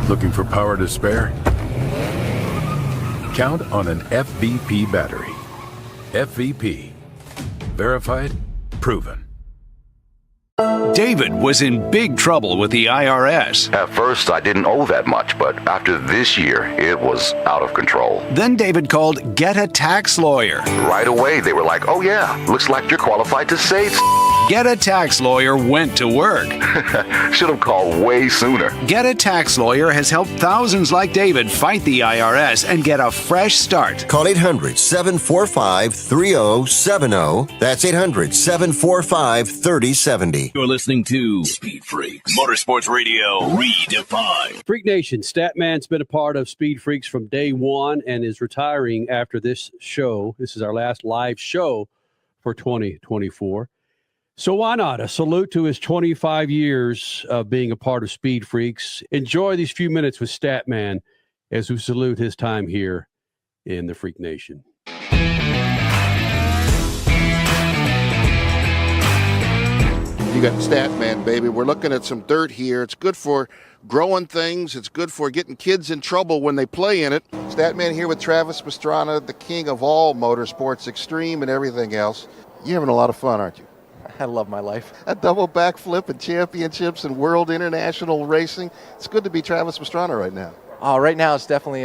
Looking for power to spare? Count on an FVP battery. FVP. Verified, proven. David was in big trouble with the IRS. At first, I didn't owe that much, but after this year, it was out of control. Then David called Get a Tax Lawyer. Right away, they were like, oh yeah, looks like you're qualified to save. Get a Tax Lawyer went to work. Should have called way sooner. Get a Tax Lawyer has helped thousands like David fight the IRS and get a fresh start. Call 800-745-3070. That's 800-745-3070. You're listening to Speed Freaks, Motorsports Radio Redefined. Freak Nation, Statman's been a part of Speed Freaks from day one and is retiring after this show. This is our last live show for 2024. So why not? A salute to his 25 years of being a part of Speed Freaks. Enjoy these few minutes with Statman as we salute his time here in the Freak Nation. You got Statman, baby. We're looking at some dirt here. It's good for growing things. It's good for getting kids in trouble when they play in it. Statman here with Travis Pastrana, the king of all motorsports, extreme and everything else. You're having a lot of fun, aren't you? I love my life. A double backflip and championships and world international racing. It's good to be Travis Pastrana right now. Oh, right now it's definitely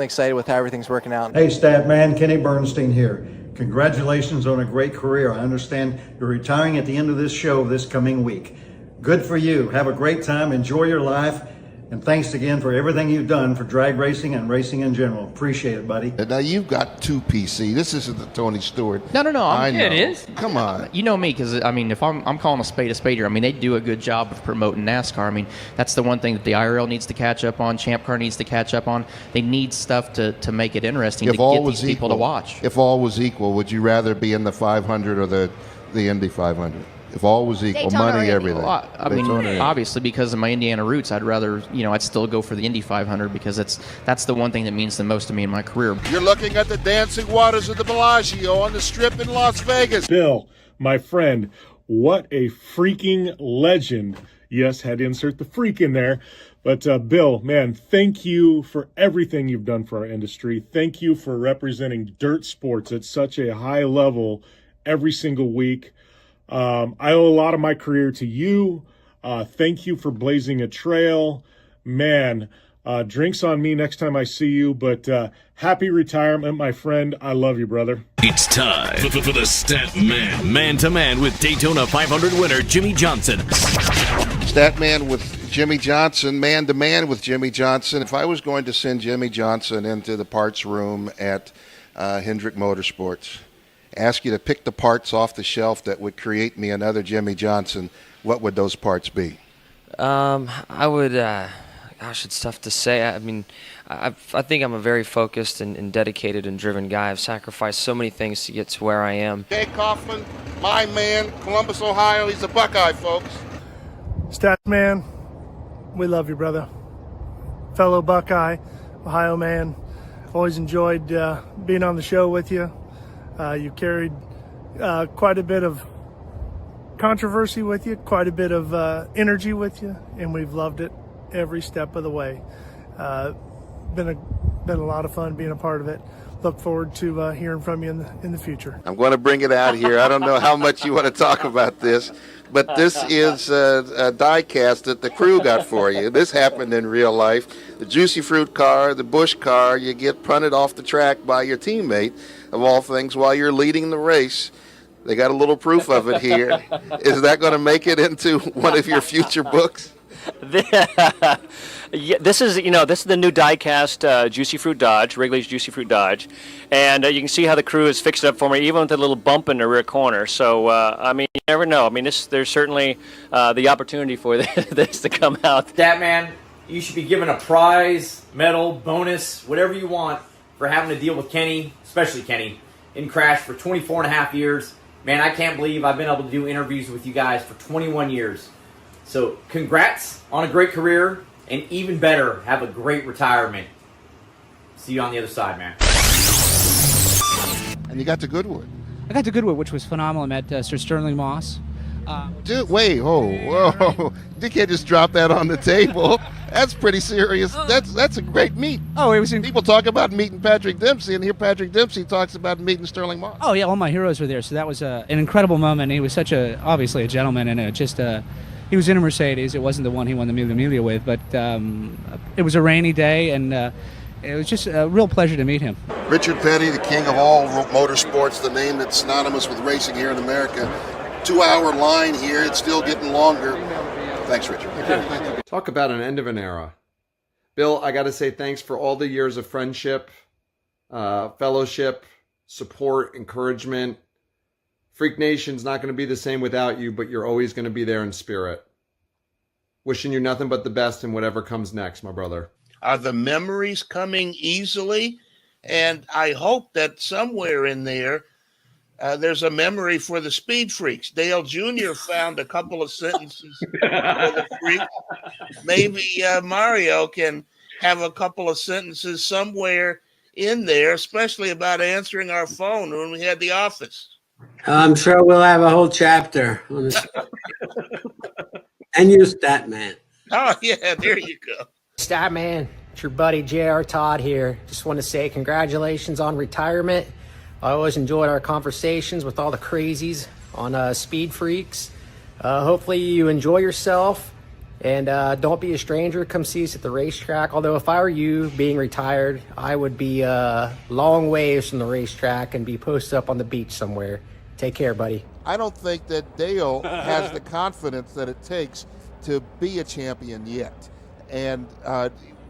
excited with how everything's working out. Hey, Statman, Kenny Bernstein here. Congratulations on a great career. I understand you're retiring at the end of this show this coming week. Good for you. Have a great time. Enjoy your life. And thanks again for everything you've done for drag racing and racing in general. Appreciate it, buddy. And now you've got two PC. This isn't the Tony Stewart. No. I know. It is. Come on. You know me, because I mean, if I'm calling a spade here, I mean, they do a good job of promoting NASCAR. I mean, that's the one thing that the IRL needs to catch up on, Champ Car needs to catch up on. They need stuff to make it interesting to get these people to watch. If all was equal, would you rather be in the 500 or the Indy 500? If all was equal, Daytona money, everything. Well, I mean, obviously, because of my Indiana roots, I'd rather, I'd still go for the Indy 500 because that's the one thing that means the most to me in my career. You're looking at the dancing waters of the Bellagio on the Strip in Las Vegas. Bill, my friend, what a freaking legend. Yes, had to insert the freak in there. But Bill, man, thank you for everything you've done for our industry. Thank you for representing dirt sports at such a high level every single week. I owe a lot of my career to you. Thank you for blazing a trail. Man, drinks on me next time I see you, but happy retirement, my friend. I love you, brother. It's time for the Statman man-to-man with Daytona 500 winner Jimmy Johnson. Statman with Jimmy Johnson, man-to-man with Jimmy Johnson. If I was going to send Jimmy Johnson into the parts room at Hendrick Motorsports, ask you to pick the parts off the shelf that would create me another Jimmy Johnson, what would those parts be? I would, gosh, it's tough to say. I mean, I think I'm a very focused and dedicated and driven guy. I've sacrificed so many things to get to where I am. Jay Kaufman, my man, Columbus, Ohio. He's a Buckeye, folks. Statman, we love you, brother. Fellow Buckeye, Ohio man. Always enjoyed being on the show with you. You carried quite a bit of controversy with you, quite a bit of energy with you, and we've loved it every step of the way. Been a lot of fun being a part of it. Look forward to hearing from you in the future. I'm going to bring it out here. I don't know how much you want to talk about this, but this is a die cast that the crew got for you. This happened in real life. The Juicy Fruit car, the Busch car, you get punted off the track by your teammate, of all things, while you're leading the race. They got a little proof of it here. Is that going to make it into one of your future books? Yeah, this is the new die-cast Juicy Fruit Dodge, Wrigley's Juicy Fruit Dodge, and you can see how the crew has fixed it up for me, even with a little bump in the rear corner. So I mean, you never know. I mean, there's certainly the opportunity for this to come out. Statman, you should be given a prize, medal, bonus, whatever you want for having to deal with Kenny, especially Kenny, in Crash for 24 and a half years. Man, I can't believe I've been able to do interviews with you guys for 21 years. So congrats on a great career, and even better, have a great retirement. See you on the other side, man. And you got the Goodwood. I got the Goodwood, which was phenomenal. I met Sir Sterling Moss, Dude, wait, whoa. You can't just drop that on the table. That's pretty serious. That's a great meet. Oh, it was people talk about meeting Patrick Dempsey, and here Patrick Dempsey talks about meeting Sterling Moss. Oh yeah, all my heroes were there, so that was an incredible moment. He was obviously a gentleman, and he was in a Mercedes. It wasn't the one he won the Mille Miglia with, but it was a rainy day, and it was just a real pleasure to meet him. Richard Petty, the king of all motorsports, the name that's synonymous with racing here in America. 2-hour line here, it's still getting longer. Thanks, Richard. Talk about an end of an era. Bill, I got to say thanks for all the years of friendship, fellowship, support, encouragement. Freak Nation's not going to be the same without you, but you're always going to be there in spirit. Wishing you nothing but the best in whatever comes next, my brother. Are the memories coming easily? And I hope that somewhere in there, there's a memory for the Speed Freaks. Dale Jr. found a couple of sentences for the Freaks. Maybe Mario can have a couple of sentences somewhere in there, especially about answering our phone when we had the office. I'm sure we'll have a whole chapter on this. And you, Statman. Oh, yeah, there you go. Statman, it's your buddy J.R. Todd here. Just want to say congratulations on retirement. I always enjoyed our conversations with all the crazies on Speed Freaks. Hopefully you enjoy yourself, and don't be a stranger. Come see us at the racetrack. Although if I were you being retired, I would be long ways from the racetrack and be posted up on the beach somewhere. Take care, buddy. I don't think that Dale has the confidence that it takes to be a champion yet. And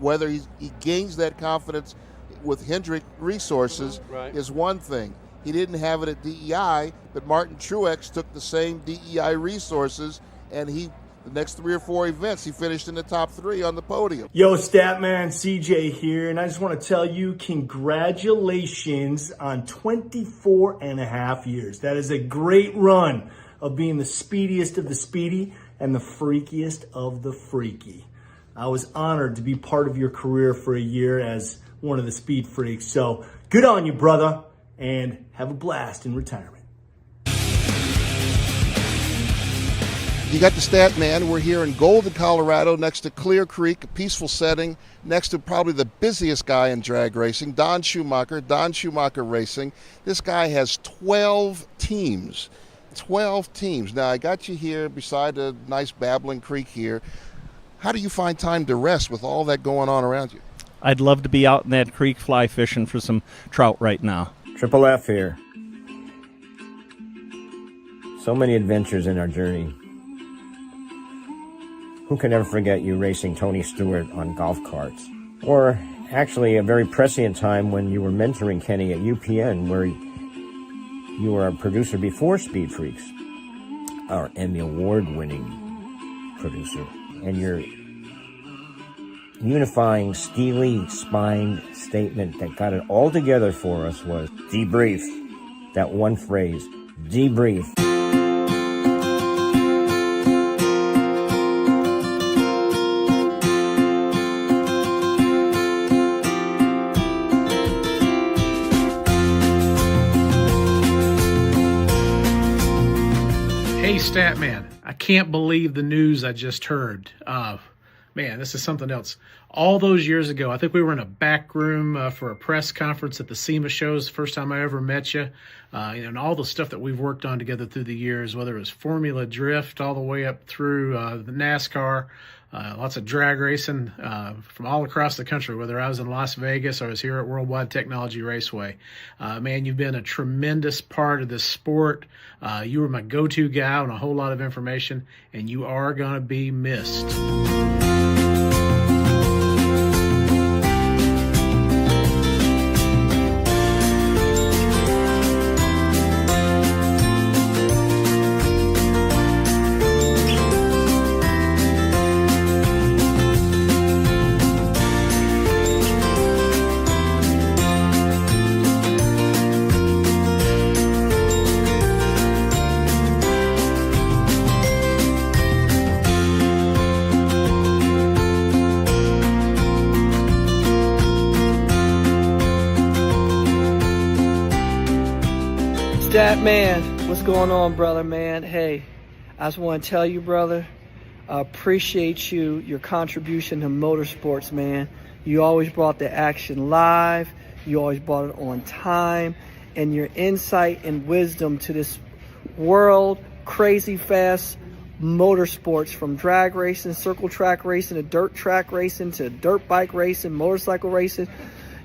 whether he gains that confidence with Hendrick Resources is one thing. He didn't have it at DEI, but Martin Truex took the same DEI resources, and the next 3 or 4 events, he finished in the top 3 on the podium. Yo, Statman, CJ here, and I just want to tell you congratulations on 24 and a half years. That is a great run of being the speediest of the speedy and the freakiest of the freaky. I was honored to be part of your career for a year as one of the Speed Freaks. So good on you, brother, and have a blast in retirement. You got the Stat Man. We're here in Golden, Colorado, next to Clear Creek, a peaceful setting, next to probably the busiest guy in drag racing, Don Schumacher Racing. This guy has 12 teams. 12 teams. Now, I got you here beside a nice babbling creek here. How do you find time to rest with all that going on around you? I'd love to be out in that creek fly fishing for some trout right now. Triple F here. So many adventures in our journey. Who can ever forget you racing Tony Stewart on golf carts? Or actually a very prescient time when you were mentoring Kenny at UPN, where you were a producer before Speed Freaks, our Emmy Award-winning producer. And your unifying, steely-spined statement that got it all together for us was debrief. That one phrase, debrief. Hey, Statman, I can't believe the news I just heard. Man, this is something else. All those years ago, I think we were in a back room for a press conference at the SEMA shows, the first time I ever met you, and all the stuff that we've worked on together through the years, whether it was Formula Drift all the way up through the NASCAR, lots of drag racing from all across the country, whether I was in Las Vegas or I was here at Worldwide Technology Raceway. Man, you've been a tremendous part of this sport. You were my go-to guy on a whole lot of information, and you are going to be missed. Stat Man, what's going on, brother, man? Hey, I just want to tell you, brother, I appreciate your contribution to motorsports, man. You always brought the action live. You always brought it on time. And your insight and wisdom to this world, crazy fast motorsports, from drag racing, circle track racing, to dirt track racing, to dirt bike racing, motorcycle racing.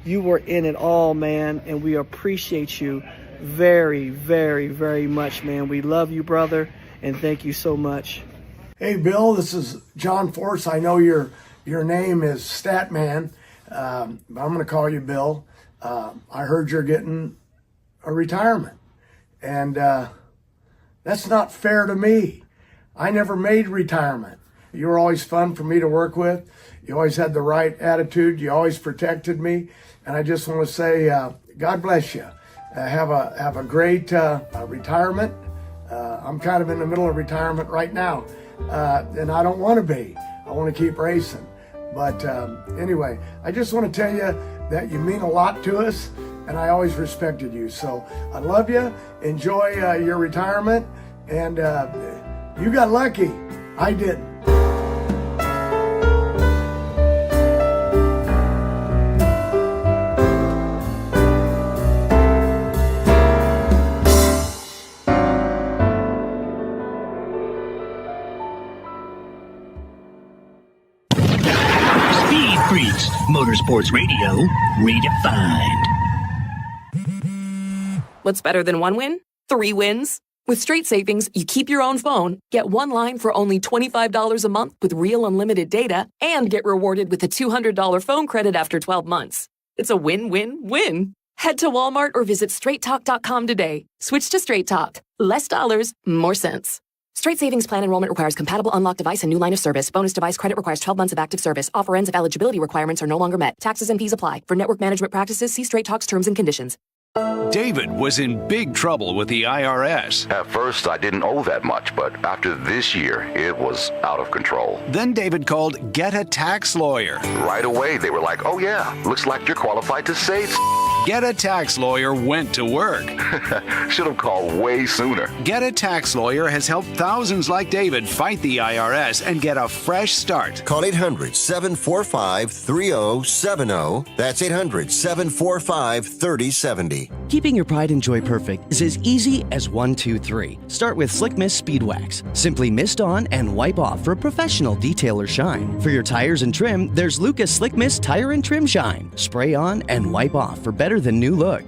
You were in it all, man, and we appreciate you very, very, very much, man. We love you, brother, and thank you so much. Hey, Bill, this is John Force. I know your name is Statman, but I'm going to call you Bill. I heard you're getting a retirement, and that's not fair to me. I never made retirement. You were always fun for me to work with. You always had the right attitude. You always protected me, and I just want to say, God bless you. Have a great retirement. I'm kind of in the middle of retirement right now, and I don't want to be. I want to keep racing. But anyway, I just want to tell you that you mean a lot to us, and I always respected you. So I love you. Enjoy your retirement, and you got lucky. I didn't. SpeedFreaks, Motorsports Radio, redefined. What's better than one win? 3 wins. With Straight Savings, you keep your own phone, get one line for only $25 a month with real unlimited data, and get rewarded with a $200 phone credit after 12 months. It's a win-win-win. Head to Walmart or visit straighttalk.com today. Switch to Straight Talk. Less dollars, more sense. Straight Savings Plan enrollment requires compatible unlocked device and new line of service. Bonus device credit requires 12 months of active service. Offer ends if eligibility requirements are no longer met. Taxes and fees apply. For network management practices, see Straight Talk's terms and conditions. David was in big trouble with the IRS. At first, I didn't owe that much, but after this year, it was out of control. Then David called Get a Tax Lawyer. Right away, they were like, oh yeah, looks like you're qualified to say it. Get a Tax Lawyer went to work. Should have called way sooner. Get a Tax Lawyer has helped thousands like David fight the IRS and get a fresh start. Call 800-745-3070. That's 800-745-3070. Keeping your pride and joy perfect is as easy as 1, 2, 3. Start with Slick Mist Speed Wax. Simply mist on and wipe off for a professional detailer shine. For your tires and trim, there's Lucas Slick Mist Tire and Trim Shine. Spray on and wipe off for better than new look.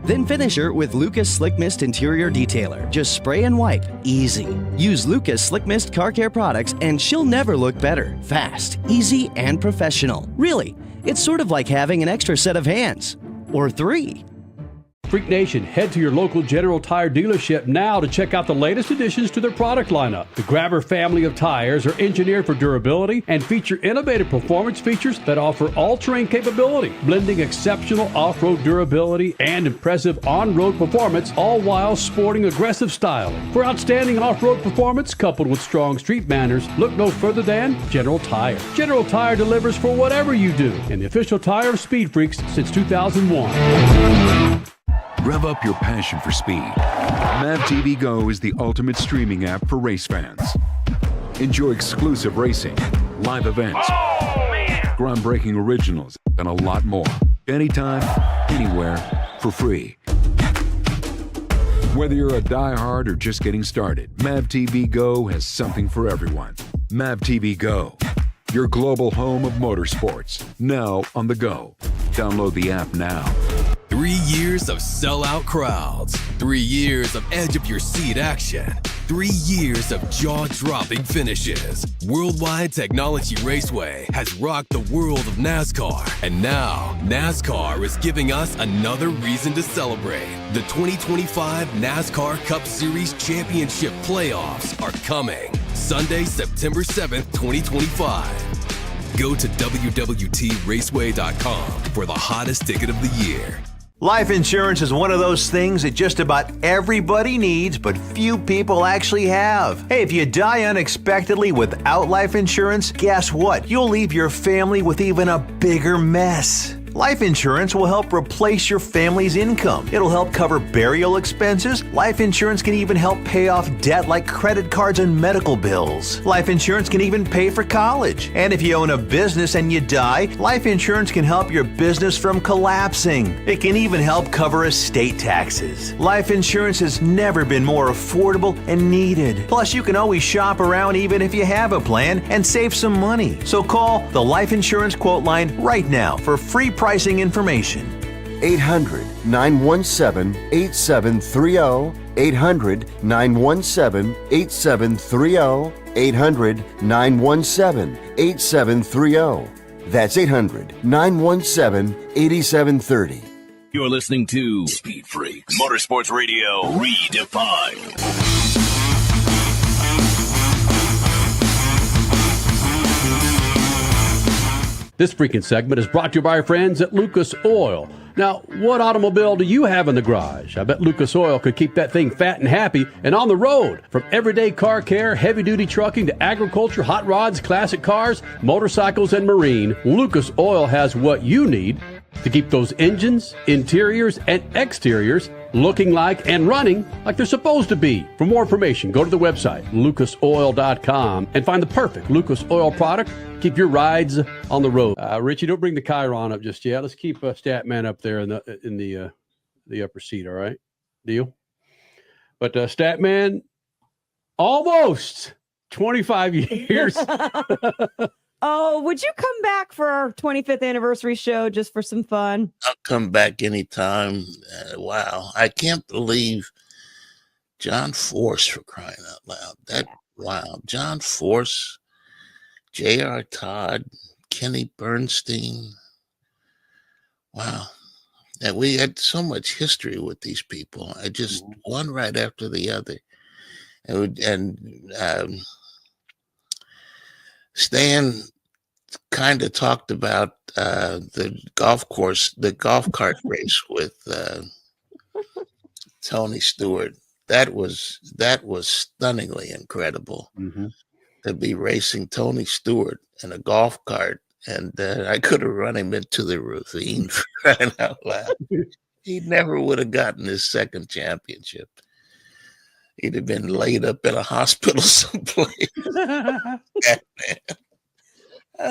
Then finish her with Lucas Slick Mist Interior Detailer. Just spray and wipe. Easy. Use Lucas Slick Mist Car Care products and she'll never look better. Fast, easy, and professional. Really, it's sort of like having an extra set of hands. Or 3. Freak Nation, head to your local General Tire dealership now to check out the latest additions to their product lineup. The Grabber family of tires are engineered for durability and feature innovative performance features that offer all-terrain capability, blending exceptional off-road durability and impressive on-road performance, all while sporting aggressive styling. For outstanding off-road performance coupled with strong street manners, look no further than General Tire. General Tire delivers for whatever you do, and the official tire of Speed Freaks since 2001. Rev up your passion for speed. Mav TV Go is the ultimate streaming app for race fans. Enjoy exclusive racing, live events, groundbreaking originals, and a lot more. Anytime, anywhere, for free. Whether you're a diehard or just getting started, Mav TV Go has something for everyone. Mav TV Go, your global home of motorsports, now on the go. Download the app now. 3 years of sellout crowds, 3 years of edge-of-your-seat action, 3 years of jaw-dropping finishes. Worldwide Technology Raceway has rocked the world of NASCAR, and now NASCAR is giving us another reason to celebrate. The 2025 NASCAR Cup Series Championship playoffs are coming Sunday, September 7th, 2025. Go to www.raceway.com for the hottest ticket of the year. Life insurance is one of those things that just about everybody needs, but few people actually have. Hey, if you die unexpectedly without life insurance, guess what? You'll leave your family with even a bigger mess. Life insurance will help replace your family's income. It'll help cover burial expenses. Life insurance can even help pay off debt like credit cards and medical bills. Life insurance can even pay for college. And if you own a business and you die, life insurance can help your business from collapsing. It can even help cover estate taxes. Life insurance has never been more affordable and needed. Plus, you can always shop around even if you have a plan and save some money. So call the Life Insurance Quote Line right now for free pricing information. 800-917-8730. 800-917-8730. 800-917-8730. That's 800-917-8730. You're listening to Speed Freaks, Motorsports Radio Redefined. This freaking segment is brought to you by our friends at Lucas Oil. Now, what automobile do you have in the garage? I bet Lucas Oil could keep that thing fat and happy and on the road. From everyday car care, heavy-duty trucking to agriculture, hot rods, classic cars, motorcycles, and marine, Lucas Oil has what you need to keep those engines, interiors, and exteriors looking like and running like they're supposed to be. For more information, go to the website, lucasoil.com, and find the perfect Lucas Oil product. Keep your rides on the road. Richie, don't bring the Chiron up just yet. Let's keep Statman up there in the upper seat, all right? Deal? But Statman, almost 25 years. Oh, would you come back for our 25th anniversary show just for some fun? I'll come back anytime. Wow. I can't believe John Force, for crying out loud. Wow. John Force, J.R. Todd, Kenny Bernstein. Wow. And we had so much history with these people. I just one right after the other. And Stan kind of talked about the golf cart race with Tony Stewart. That was stunningly incredible to be racing Tony Stewart in a golf cart, and I could have run him into the ravine for crying out loud. He never would have gotten his second championship. He'd have been laid up in a hospital someplace.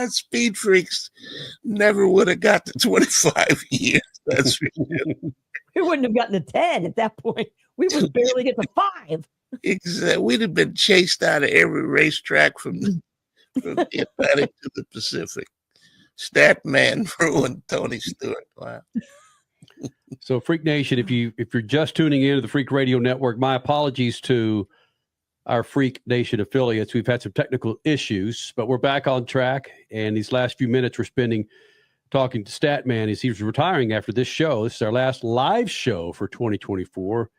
Speed Freaks never would have got to 25 years. That's for sure. We wouldn't have gotten to 10 at that point. We would barely get to 5. Exactly. We'd have been chased out of every racetrack from the Atlantic to the Pacific. Statman ruined Tony Stewart. Wow. So, Freak Nation, if you're just tuning into the Freak Radio Network, my apologies to our Freak Nation affiliates. We've had some technical issues, but we're back on track. And these last few minutes we're spending talking to Statman as he's retiring after this show. This is our last live show for 2024.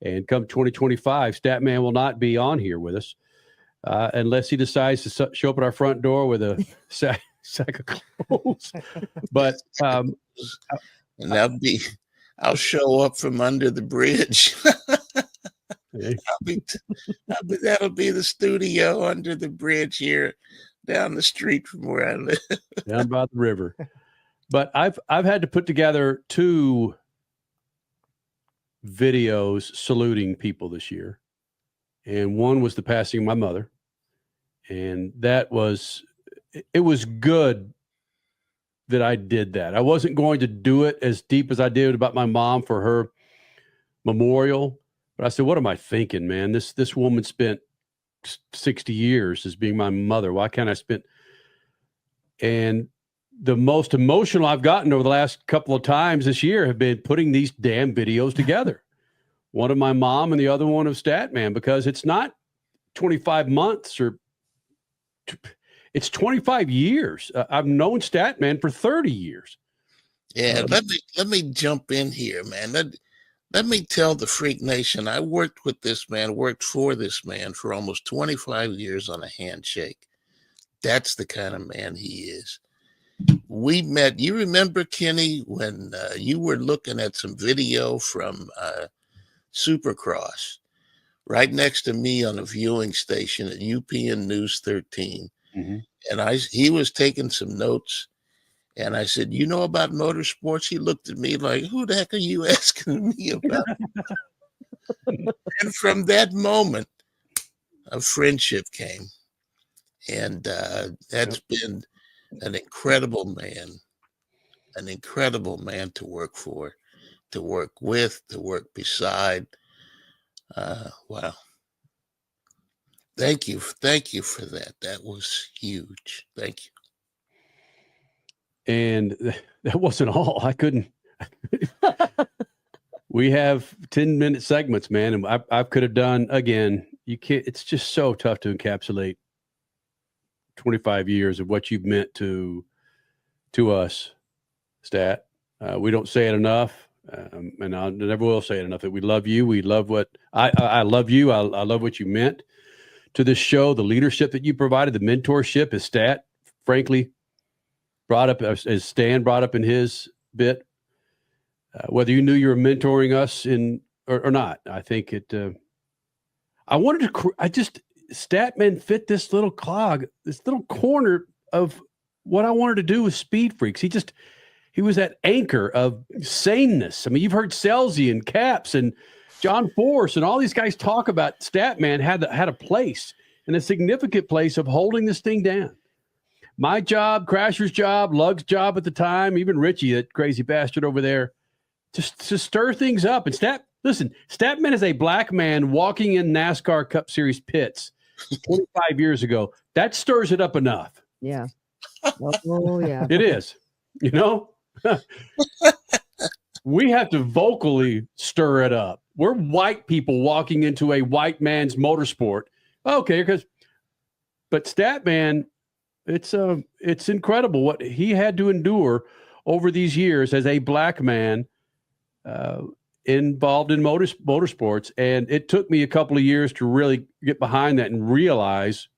And come 2025, Statman will not be on here with us unless he decides to show up at our front door with a sack of clothes. But and I'll show up from under the bridge. That'll be the studio under the bridge here down the street from where I live. Down by the river. But I've had to put together 2 videos saluting people this year. And one was the passing of my mother. And it was good that I did that. I wasn't going to do it as deep as I did about my mom for her memorial. But I said, what am I thinking, man? This woman spent 60 years as being my mother. Why can't I spend? And the most emotional I've gotten over the last couple of times this year have been putting these damn videos together. One of my mom and the other one of Statman, because it's not 25 months it's 25 years. I've known Statman for 30 years. Yeah, let me jump in here, man. Let me tell the Freak Nation, I worked for this man for almost 25 years on a handshake. That's the kind of man he is. We met, you remember, Kenny, when you were looking at some video from Supercross right next to me on a viewing station at UPN News 13. Mm-hmm. And he was taking some notes, And I said, you know about motorsports? He looked at me like, who the heck are you asking me about? And from that moment, a friendship came. And that's been an incredible man to work for, to work with, to work beside. Wow. Thank you for that. That was huge. Thank you. And that wasn't all. I couldn't. We have 10-minute segments, man, and I could have done again. You can't. It's just so tough to encapsulate 25 years of what you've meant to us, Stat. We don't say it enough, and I never will say it enough. That we love you. We love what I love you. I love what you meant to this show. The leadership that you provided, the mentorship, as Stat, frankly, brought up, as Stan brought up in his bit. Whether you knew you were mentoring us or not, I think it. Statman fit this little clog, this little corner of what I wanted to do with SpeedFreaks. He was that anchor of saneness. I mean, you've heard Scelzi and Caps and John Force and all these guys talk about Statman had a place, and a significant place of holding this thing down. My job, Crasher's job, Lug's job at the time, even Richie, that crazy bastard over there, just to stir things up. And Statman is a black man walking in NASCAR Cup Series pits 25 years ago. That stirs it up enough. Yeah. Oh, yeah. It is. You know? We have to vocally stir it up. We're white people walking into a white man's motorsport. Okay, but Statman, it's incredible what he had to endure over these years as a black man involved in motorsports. And it took me a couple of years to really get behind that and realize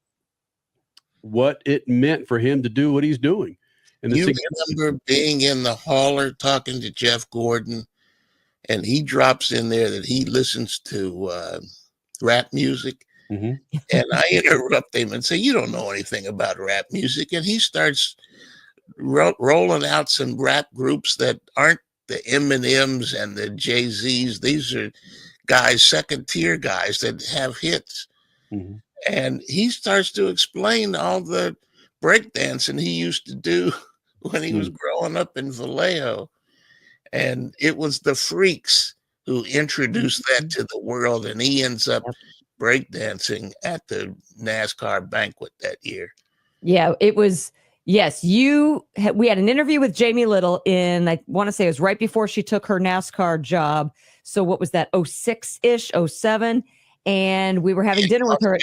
what it meant for him to do what he's doing. And you remember being in the hauler talking to Jeff Gordon, and he drops in there that he listens to rap music. Mm-hmm. And I interrupt him and say, you don't know anything about rap music. And he starts rolling out some rap groups that aren't the Eminems and the Jay-Z's. These are guys, second tier guys that have hits. Mm-hmm. And he starts to explain all the breakdancing he used to do when he was growing up in Vallejo. And it was the Freaks who introduced that to the world. And he ends up breakdancing at the NASCAR banquet that year. Yeah, it was. Yes, we had an interview with Jamie Little I want to say it was right before she took her NASCAR job. So what was that, 06-ish, 07? And we were having dinner with her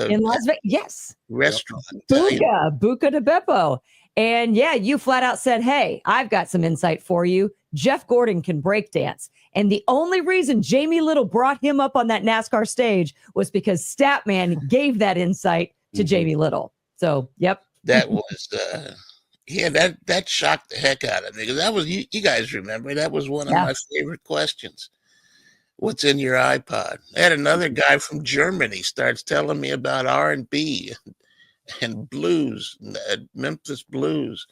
in Las Vegas. Yes. Restaurant. Buca de Beppo. And yeah, you flat out said, hey, I've got some insight for you. Jeff Gordon can break dance. And the only reason Jamie Little brought him up on that NASCAR stage was because Statman gave that insight to Jamie Little. So, yep. That was, that shocked the heck out of me. Because that was, you guys remember, that was one of my favorite questions. What's in your iPod? I had another guy from Germany starts telling me about R&B and blues, Memphis blues.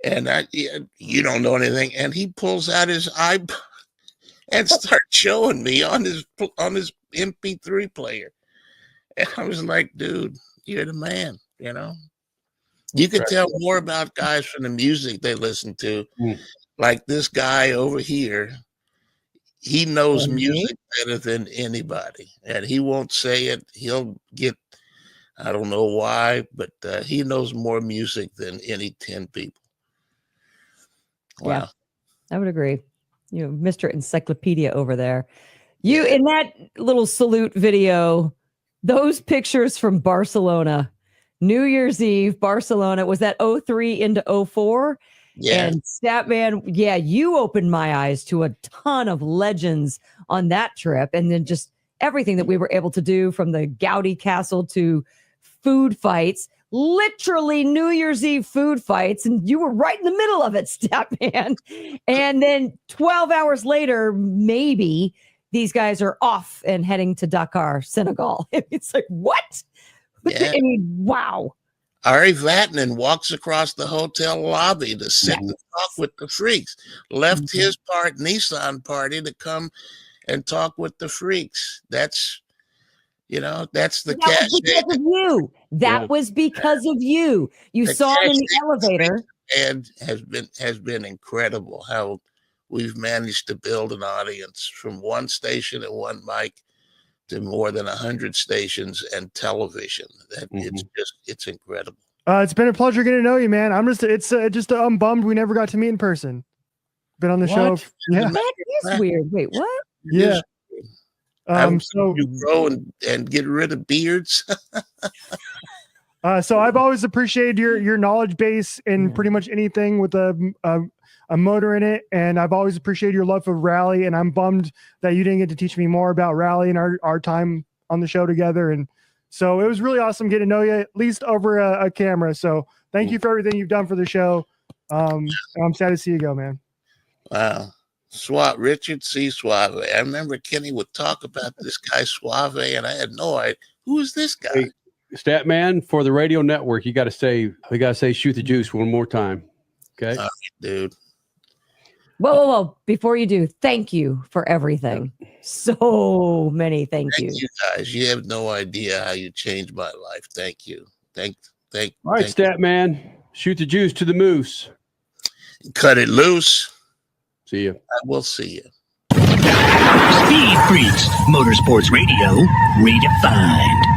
And you don't know anything. And he pulls out his iPod and starts showing me on his MP3 player. And I was like, dude, you're the man, you know? You could tell more about guys from the music they listen to. Like this guy over here, he knows music better than anybody. And he won't say it. He'll get, I don't know why, but he knows more music than any 10 people. Wow. Yeah, I would agree. You know, Mr. Encyclopedia over there. You in that little salute video, those pictures from Barcelona, New Year's Eve, Barcelona, was that 03 into 04? Yeah. And Statman, you opened my eyes to a ton of legends on that trip. And then just everything that we were able to do, from the Gaudi Castle to food fights, literally New Year's Eve food fights. And you were right in the middle of it, Statman. And then 12 hours later, maybe these guys are off and heading to Dakar, Senegal. It's like, what? Yeah. I mean, wow. Ari Vatanen walks across the hotel lobby to sit and talk with the freaks. Left his Nissan party to come and talk with the freaks. That's the That was because of you. That was because of you. You saw him in the elevator. And has been incredible how we've managed to build an audience from one station and one mic to more than 100 stations and television. It's incredible. It's been a pleasure getting to know you, man. I'm bummed we never got to meet in person. Been on the show. Yeah. That is weird. Wait, what? Yeah. So you grow and get rid of beards. So I've always appreciated your knowledge base in pretty much anything with a motor in it, and I've always appreciated your love for rally. And I'm bummed that you didn't get to teach me more about rally and our time on the show together. And so it was really awesome getting to know you, at least over a camera. So thank you for everything you've done for the show. I'm sad to see you go, man. Wow. Richard C. Suave. I remember Kenny would talk about this guy Suave, and I had no idea. Who is this guy? Hey, Statman, for the radio network, we got to say shoot the juice one more time. Okay. All right, dude. Whoa. Before you do, thank you for everything. So many thank you guys. You have no idea how you changed my life. Thank you. All right, Statman, shoot the juice to the moose. Cut it loose. See you. I will see you. Speed Freaks, Motorsports Radio, redefined.